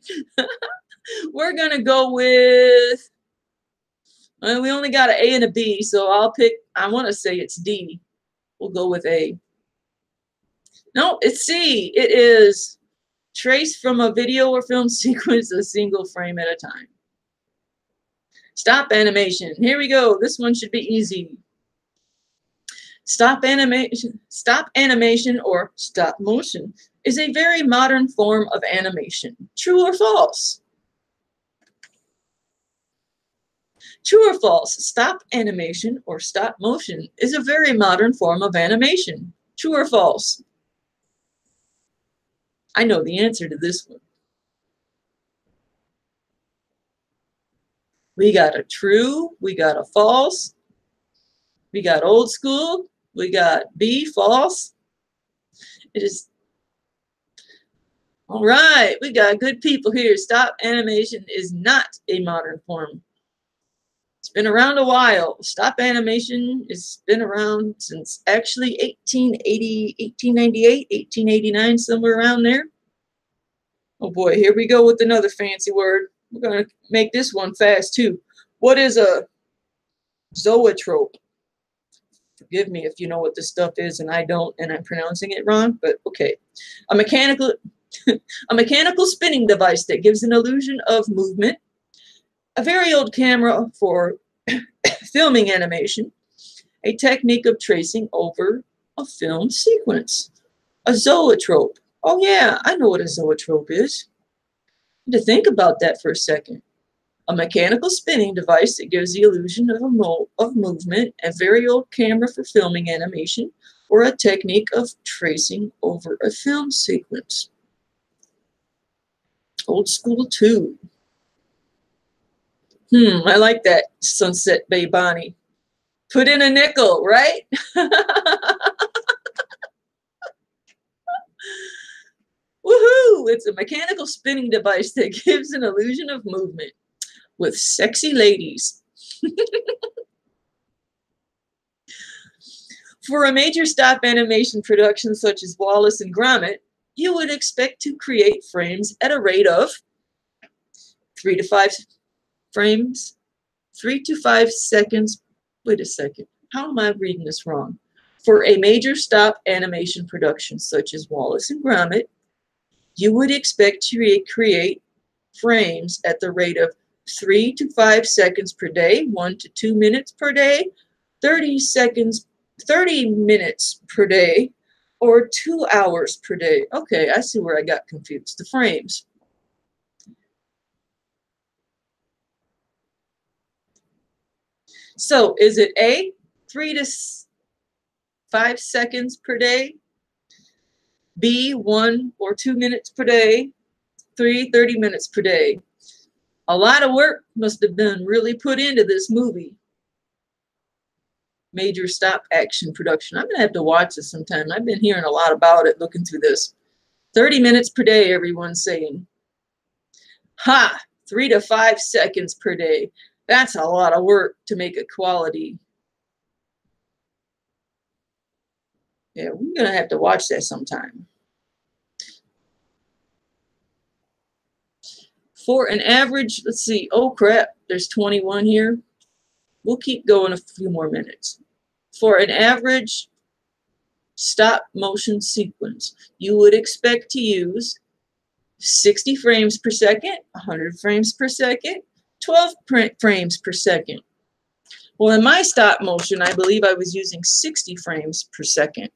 We're going to go with, we only got an A and a B, so I'll pick, I want to say it's D. We'll go with A. No, it's C. It is trace from a video or film sequence a single frame at a time. Stop animation. Here we go. This one should be easy. Stop animation or stop motion is a very modern form of animation. True or false? True or false? Stop animation or stop motion is a very modern form of animation. True or false? I know the answer to this one. We got a true, we got a false, we got old school, we got B, false. It is, all right, we got good people here. Stop animation is not a modern form. It's been around a while. Stop animation has been around since actually 1880, 1898, 1889, somewhere around there. Oh boy, here we go with another fancy word. We're going to make this one fast too. What is a zoetrope? Forgive me if you know what this stuff is and I don't, and I'm pronouncing it wrong, but okay. A mechanical spinning device that gives an illusion of movement. A very old camera for filming animation. A technique of tracing over a film sequence. A zoetrope. Oh yeah, I know what a zoetrope is. To think about that for a second. A mechanical spinning device that gives the illusion of movement, a very old camera for filming animation, or a technique of tracing over a film sequence. Old school too. I like that, Sunset Bay Bonnie. Put in a nickel, right? Woohoo! It's a mechanical spinning device that gives an illusion of movement with sexy ladies. For a major stop animation production such as Wallace and Gromit, you would expect to create frames at a rate of 3 to 5 frames, 3 to 5 seconds. Wait a second. How am I reading this wrong? For a major stop animation production such as Wallace and Gromit, you would expect to create frames at the rate of 3 to 5 seconds per day, 1 to 2 minutes per day, 30 minutes per day, or 2 hours per day. Okay, I see where I got confused. The frames. So is it A, 3 to 5 seconds per day, B, 1 or 2 minutes per day, 30 minutes per day? A lot of work must have been really put into this movie. Major stop action production. I'm going to have to watch this sometime. I've been hearing a lot about it looking through this. 30 minutes per day, everyone's saying. Ha! 3 to 5 seconds per day. That's a lot of work to make a quality. Yeah, we're going to have to watch that sometime. For an average, let's see, oh crap, there's 21 here. We'll keep going a few more minutes. For an average stop motion sequence, you would expect to use 60 frames per second, 100 frames per second, 12 frames per second. Well, in my stop motion, I believe I was using 60 frames per second.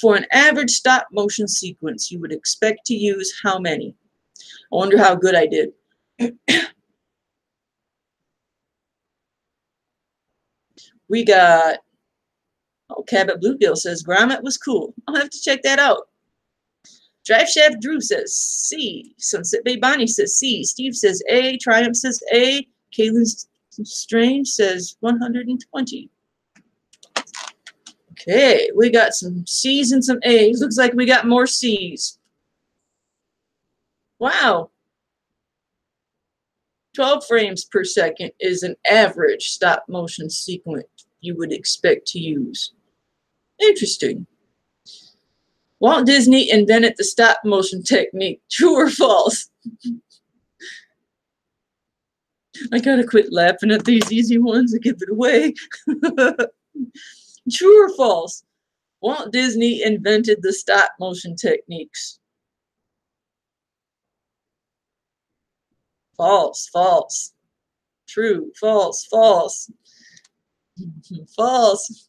For an average stop motion sequence, you would expect to use how many? I wonder how good I did. We got, oh, Cabot Bluegill says Gromit was cool. I'll have to check that out. Drive Shaft Drew says C. Sunset Bay Bonnie says C. Steve says A. Triumph says A. Kaylin Strange says 120. Okay, we got some C's and some A's. Looks like we got more C's. Wow. 12 frames per second is an average stop motion sequence you would expect to use. Interesting. Walt Disney invented the stop motion technique. True or false? I gotta quit laughing at these easy ones and give it away. True or false? Walt Disney invented the stop motion techniques. False, false. True, false, false. False.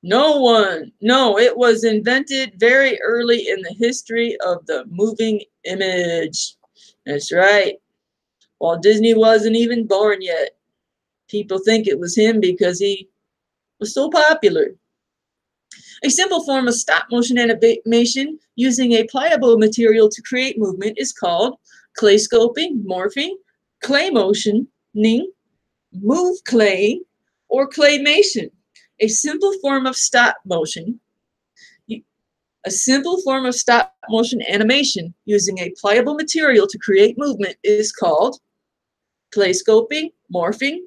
No one. No, it was invented very early in the history of the moving image. That's right. Walt Disney wasn't even born yet. People think it was him because he was so popular. A simple form of stop motion animation using a pliable material to create movement is called clay sculpting, morphing, clay motioning, move clay, or claymation. A simple form of stop motion animation using a pliable material to create movement is called clay sculpting, morphing,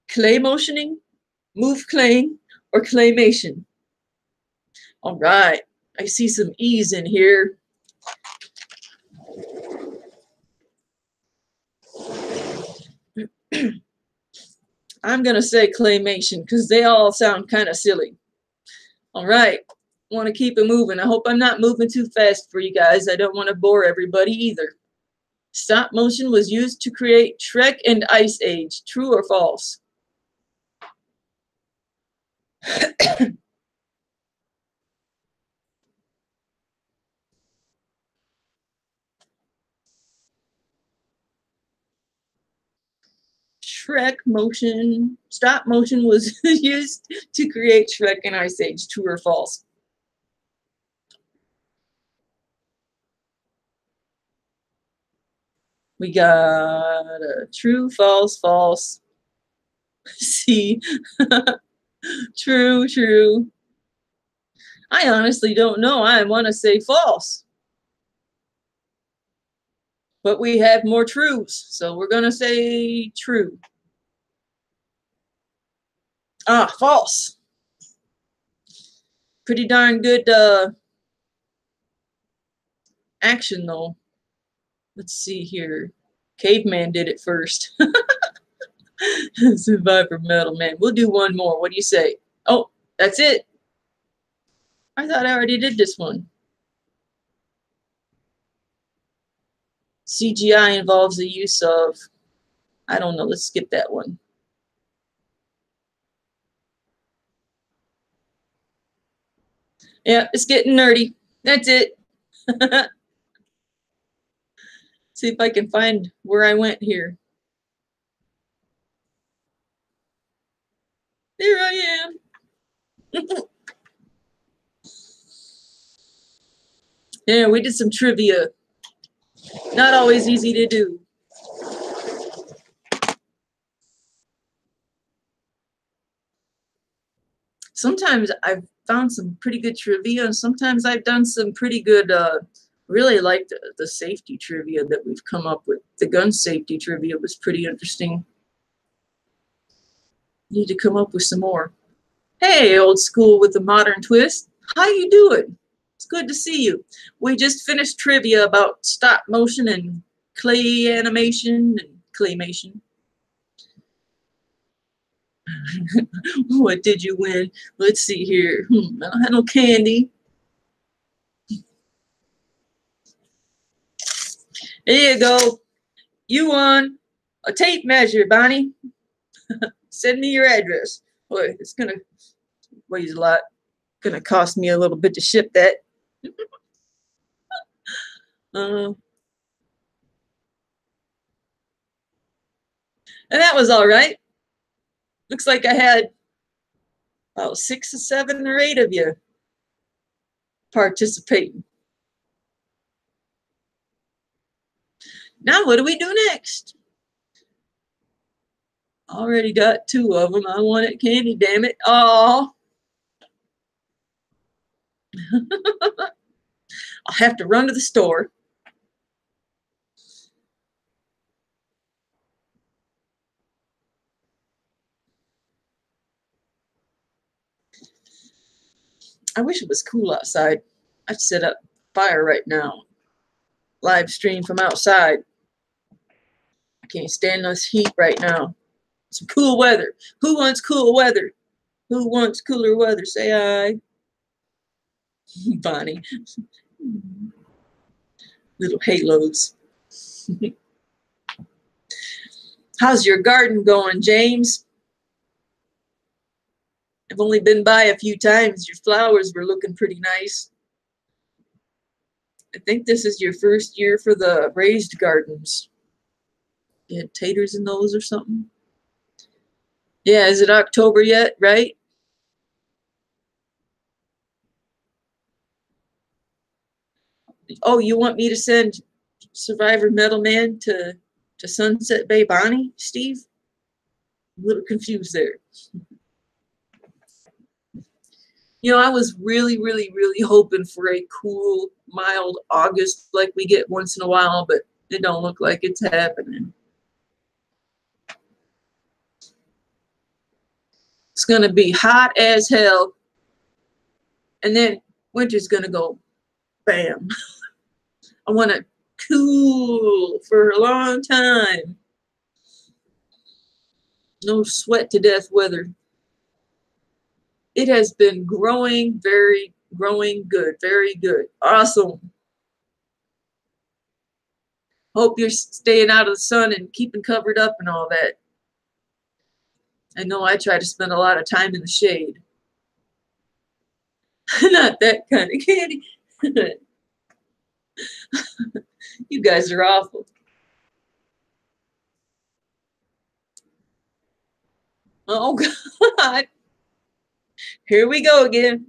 clay motioning, move claying, or claymation. All right, I see some E's in here. I'm going to say claymation because they all sound kind of silly. All right, want to keep it moving. I hope I'm not moving too fast for you guys. I don't want to bore everybody either. Stop motion was used to create Shrek and Ice Age. True or false? Stop motion was used to create Shrek and Ice Age. True or false? We got a true, false, false. See, true, true. I honestly don't know. I want to say false. But we have more truths, so we're going to say true. Ah, false. Pretty darn good action, though. Let's see here. Caveman did it first. Survivor Metal Man. We'll do one more. What do you say? Oh, that's it. I thought I already did this one. CGI involves the use of, I don't know, let's skip that one. Yeah, it's getting nerdy. That's it. See if I can find where I went here. There I am. Yeah, we did some trivia. Not always easy to do. Sometimes I've found some pretty good trivia, and sometimes I've done some pretty good, really like the safety trivia that we've come up with. The gun safety trivia was pretty interesting. Need to come up with some more. Hey, old school with a modern twist. How you doing? It's good to see you. We just finished trivia about stop motion and clay animation and claymation. What did you win? Let's see here. I don't have no candy. There you go. You won a tape measure, Bonnie. Send me your address. Boy, it's gonna weighs a lot. Gonna cost me a little bit to ship that. And that was all right. Looks like I had about 6 or 7 or 8 of you participating. Now what do we do next? Already got 2 of them. I wanted candy, damn it. Oh. I'll have to run to the store. I wish it was cool outside. I'd set up fire right now. Live stream from outside. I can't stand this heat right now. Some cool weather. Who wants cool weather? Who wants cooler weather? Say aye. Bonnie. Little halos. How's your garden going, James? I've only been by a few times. Your flowers were looking pretty nice. I think this is your first year for the raised gardens. You had taters in those or something? Yeah, is it October yet, right? Oh, you want me to send Survivor Metal Man to Sunset Bay Bonnie, Steve? A little confused there. You know, I was really, really, really hoping for a cool, mild August like we get once in a while, but it don't look like it's happening. It's going to be hot as hell, and then winter's going to go bam. I want to cool for a long time. No sweat to death weather. It has been growing good, very good. Awesome. Hope you're staying out of the sun and keeping covered up and all that. I know I try to spend a lot of time in the shade. Not that kind of candy. You guys are awful. Oh, God. Here we go again.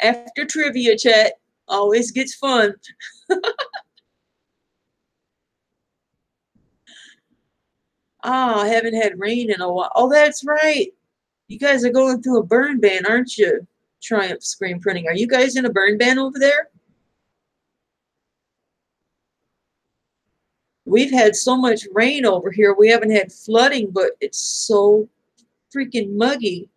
After trivia chat, always gets fun. Oh, I haven't had rain in a while. Oh, that's right. You guys are going through a burn ban, aren't you? Triumph Screen Printing. Are you guys in a burn ban over there? We've had so much rain over here. We haven't had flooding, but it's so freaking muggy.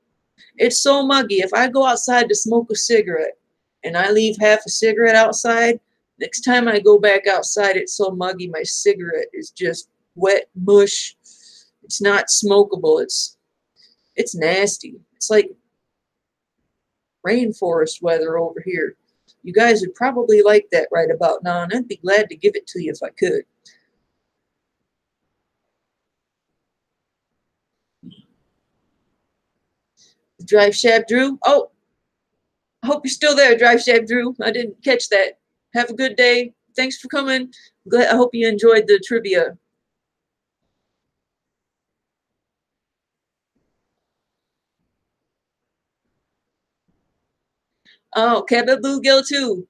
It's so muggy. If I go outside to smoke a cigarette and I leave half a cigarette outside, next time I go back outside, it's so muggy. My cigarette is just wet mush. It's not smokable. It's nasty. It's like rainforest weather over here. You guys would probably like that right about now, and I'd be glad to give it to you if I could. Drive Shab Drew. Oh, I hope you're still there, Drive Shab Drew. I didn't catch that. Have a good day. Thanks for coming. I hope you enjoyed the trivia. Oh, Cabot Bluegill too.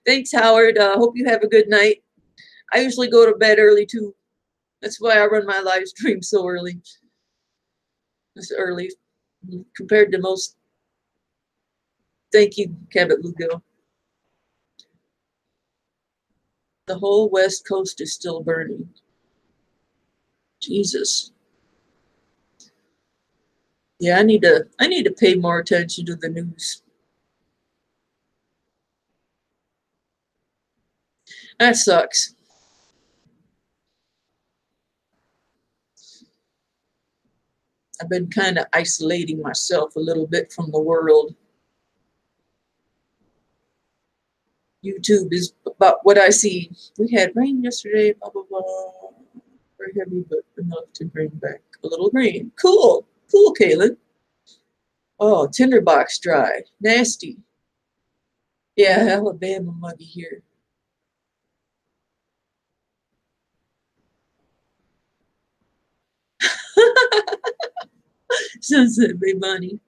Thanks, Howard. Hope you have a good night. I usually go to bed early too. That's why I run my live stream so early. It's early compared to most. Thank you, Cabot Bluegill. The whole West Coast is still burning. Jesus. Yeah, I need to pay more attention to the news. That sucks. I've been kind of isolating myself a little bit from the world. YouTube is about what I see. We had rain yesterday, blah, blah, blah. Very heavy, but enough to bring back a little rain. Cool. Cool, Kaylin. Oh, tinderbox dry. Nasty. Yeah, Alabama muggy here. Sunset Bay Bunny.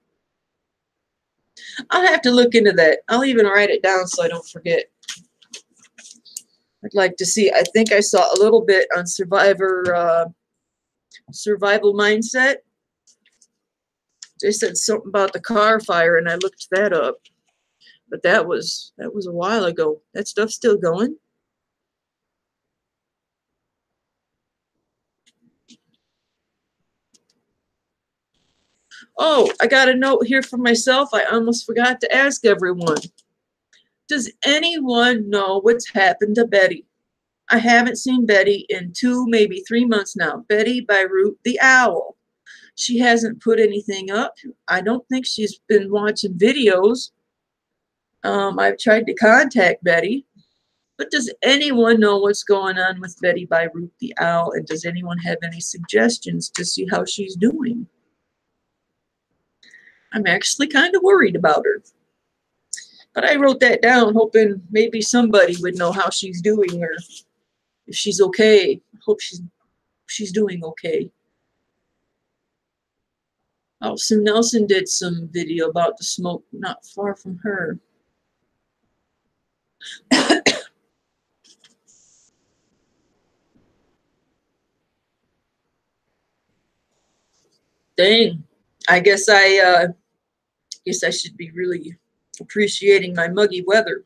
I'll have to look into that. I'll even write it down so I don't forget. I'd like to see. I think I saw a little bit on Survivor Survival Mindset. They said something about the car fire, and I looked that up. But that was a while ago. That stuff's still going. Oh, I got a note here for myself. I almost forgot to ask everyone. Does anyone know what's happened to Betty? I haven't seen Betty in 2, maybe 3 months now. Betty by Root the Owl. She hasn't put anything up. I don't think she's been watching videos. I've tried to contact Betty. But does anyone know what's going on with Betty by Root the Owl? And does anyone have any suggestions to see how she's doing? I'm actually kind of worried about her. But I wrote that down hoping maybe somebody would know how she's doing or if she's okay. Hope she's doing okay. Oh, Sue Nelson did some video about the smoke not far from her. Dang. I guess I should be really appreciating my muggy weather.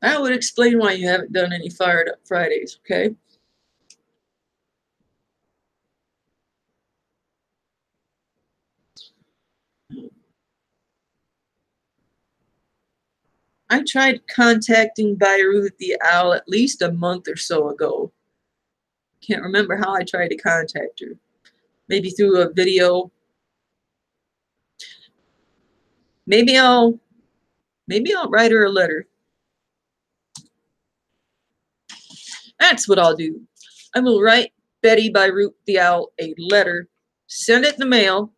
That would explain why you haven't done any Fired Up Fridays, okay? I tried contacting Beirut the Owl at least a month or so ago. Can't remember how I tried to contact her. Maybe through a video. Maybe I'll write her a letter. That's what I'll do. I will write Betty Beirut the Owl a letter, send it in the mail,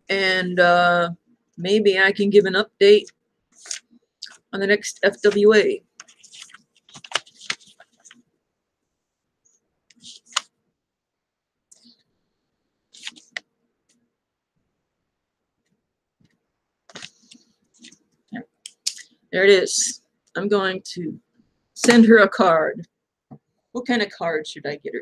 and maybe I can give an update on the next FWA. There it is. I'm going to send her a card. What kind of card should I get her?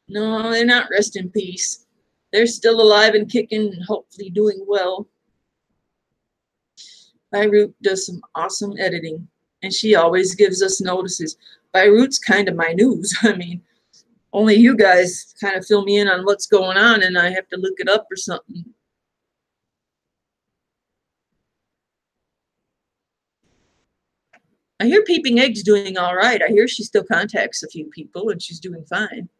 No, they're not rest in peace. They're still alive and kicking and hopefully doing well. Beirut does some awesome editing, and she always gives us notices. Beirut's kind of my news. I mean, only you guys kind of fill me in on what's going on, and I have to look it up or something. I hear Peeping Egg's doing all right. I hear she still contacts a few people, and she's doing fine.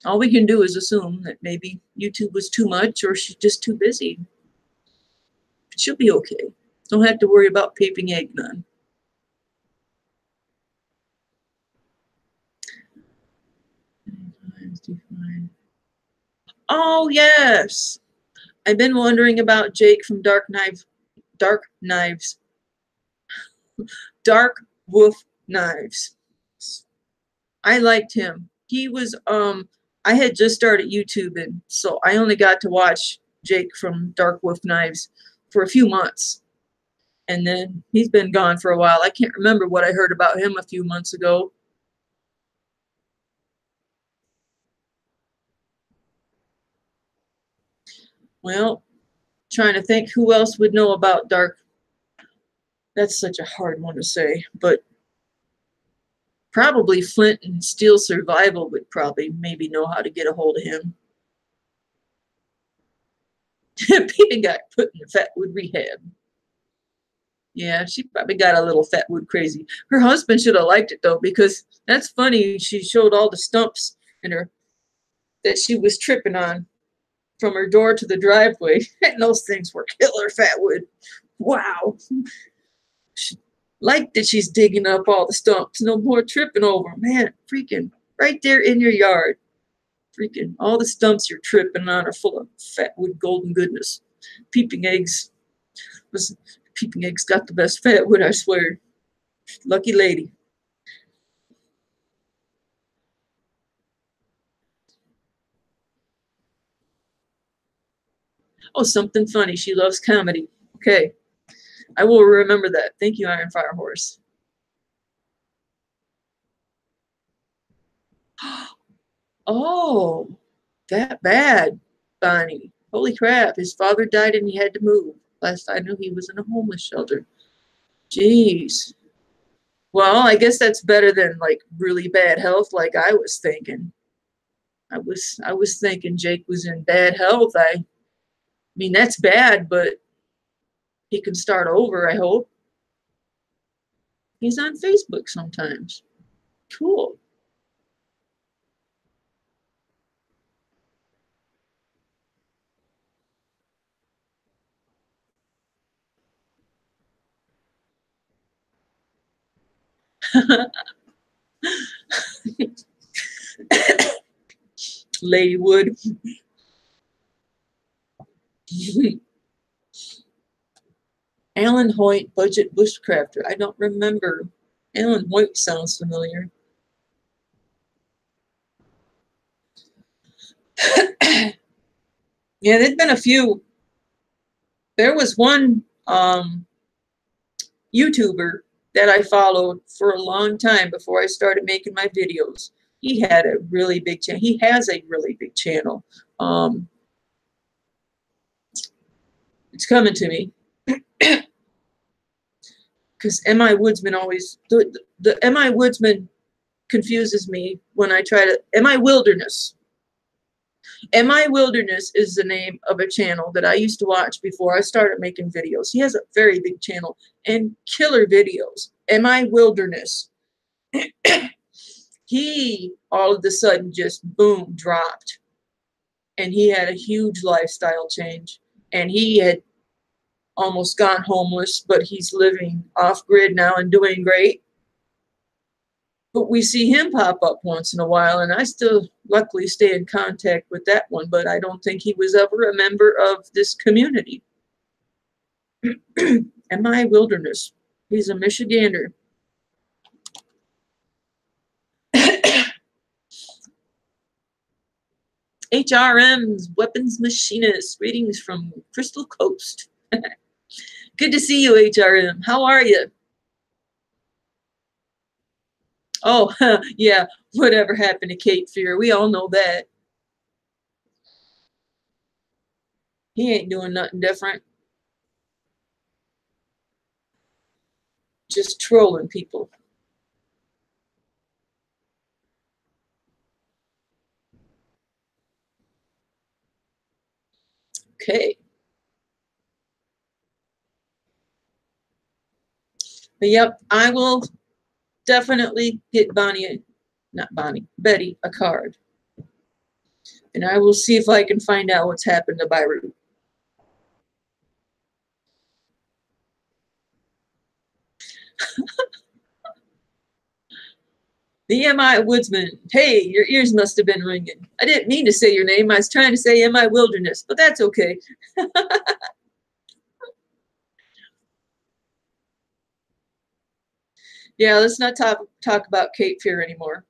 All we can do is assume that maybe YouTube was too much or she's just too busy. But she'll be okay. Don't have to worry about Peeping Egg none. Oh, yes. I've been wondering about Jake from Dark Wolf Knives. I liked him. He was, I had just started YouTube, and so I only got to watch Jake from Dark Wolf Knives for a few months. And then he's been gone for a while. I can't remember what I heard about him a few months ago. Well, trying to think who else would know about Dark. That's such a hard one to say, but probably Flint and Steel Survival would probably maybe know how to get a hold of him. Peter got put in the Fatwood rehab. Yeah, she probably got a little Fatwood crazy. Her husband should have liked it though, because that's funny. She showed all the stumps in her that she was tripping on from her door to the driveway. And those things were killer Fatwood. Wow. She liked that she's digging up all the stumps. No more tripping over. Man, freaking right there in your yard. Freaking all the stumps you're tripping on are full of Fatwood golden goodness. Peeping Eggs. Listen, Peeping Eggs got the best Fatwood, I swear. Lucky lady. Oh, something funny. She loves comedy. Okay. I will remember that. Thank you, Iron Fire Horse. Oh, that bad, Bonnie. Holy crap. His father died and he had to move. Last I knew, he was in a homeless shelter. Jeez. Well, I guess that's better than like really bad health like I was thinking. I was thinking Jake was in bad health. I mean, that's bad, but he can start over, I hope. He's on Facebook sometimes. Cool. Lady Wood. Alan Hoyt, budget bushcrafter. I don't remember. Alan Hoyt sounds familiar. Yeah, there'd been a few. There was one YouTuber that I followed for a long time before I started making my videos. He had a really big channel. He has a really big channel. It's coming to me. Because M.I. Woodsman always, the M.I. Woodsman confuses me when I try to, M.I. Wilderness. M.I. Wilderness is the name of a channel that I used to watch before I started making videos. He has a very big channel and killer videos. M.I. Wilderness. He all of a sudden just boom dropped. And he had a huge lifestyle change. And he had almost gone homeless, but he's living off grid now and doing great. But we see him pop up once in a while, and I still luckily stay in contact with that one, but I don't think he was ever a member of this community. M.I. Wilderness. He's a Michigander. HRM's weapons machinist. Greetings from Crystal Coast. Good to see you, HRM. How are you? Oh, yeah. Whatever happened to Cape Fear? We all know that. He ain't doing nothing different. Just trolling people. Okay. But yep, I will definitely get Betty a card. And I will see if I can find out what's happened to Beirut. The M.I. Woodsman. Hey, your ears must have been ringing. I didn't mean to say your name. I was trying to say M.I. Wilderness, but that's okay. Yeah, let's not talk about Cape Fear anymore.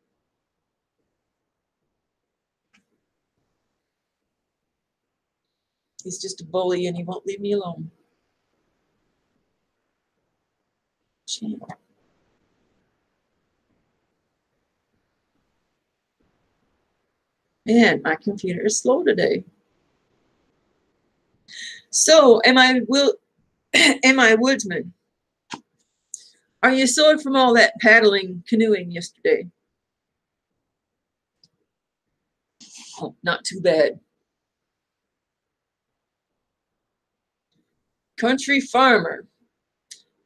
He's just a bully and he won't leave me alone. Channel. Man, my computer is slow today. So, M.I. Woodsman, are you sore from all that paddling, canoeing yesterday? Oh, not too bad. Country Farmer.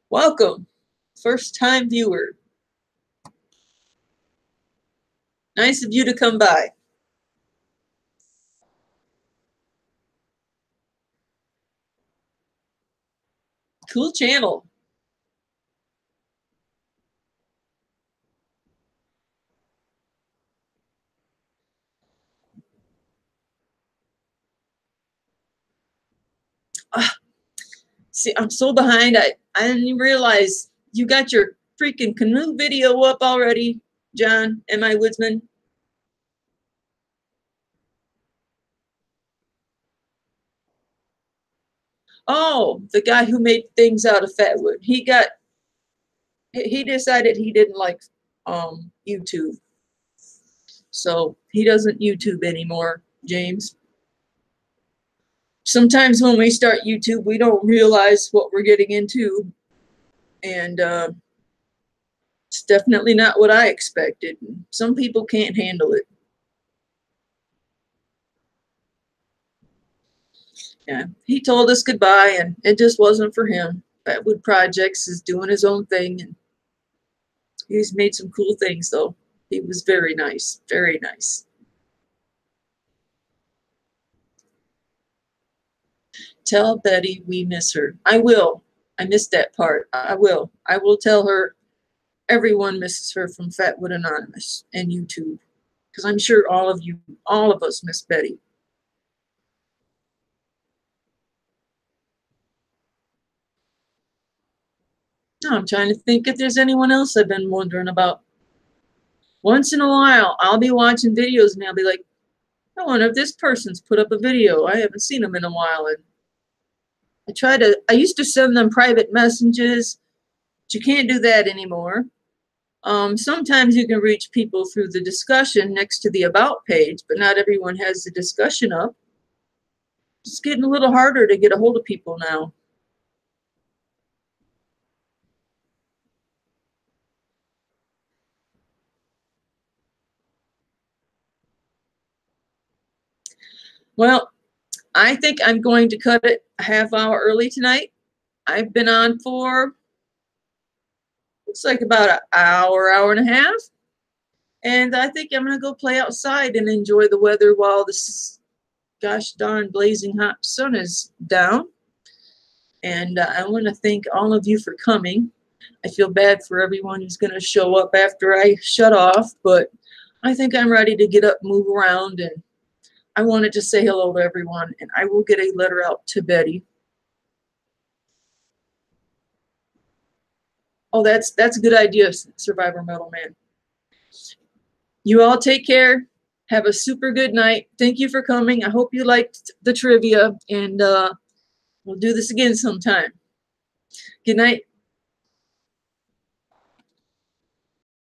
Welcome. First time viewer. Nice of you to come by. Cool channel. See, I'm so behind. I didn't even realize you got your freaking canoe video up already, John, M.I. Woodsman. Oh, the guy who made things out of Fatwood. He decided he didn't like YouTube. So he doesn't YouTube anymore, James. Sometimes when we start YouTube, we don't realize what we're getting into. And it's definitely not what I expected. Some people can't handle it. Yeah, he told us goodbye, and it just wasn't for him. Fatwood Projects is doing his own thing, and he's made some cool things, though. He was very nice, very nice. Tell Betty we miss her. I will. I missed that part. I will. I will tell her everyone misses her from Fatwood Anonymous and YouTube. because I'm sure all of us miss Betty. Now I'm trying to think if there's anyone else I've been wondering about. Once in a while, I'll be watching videos and I'll be like, I wonder if this person's put up a video. I haven't seen them in a while. And I used to send them private messages, but you can't do that anymore. Sometimes you can reach people through the discussion next to the About page, but not everyone has the discussion up. It's getting a little harder to get a hold of people now. Well, I think I'm going to cut it a half hour early tonight. I've been on for, looks like about an hour, hour and a half. And I think I'm going to go play outside and enjoy the weather while this gosh darn blazing hot sun is down. And I want to thank all of you for coming. I feel bad for everyone who's going to show up after I shut off, but I think I'm ready to get up, move around, and I wanted to say hello to everyone, and I will get a letter out to Betty. Oh, that's a good idea, Survivor Metal Man. You all take care. Have a super good night. Thank you for coming. I hope you liked the trivia, and we'll do this again sometime. Good night.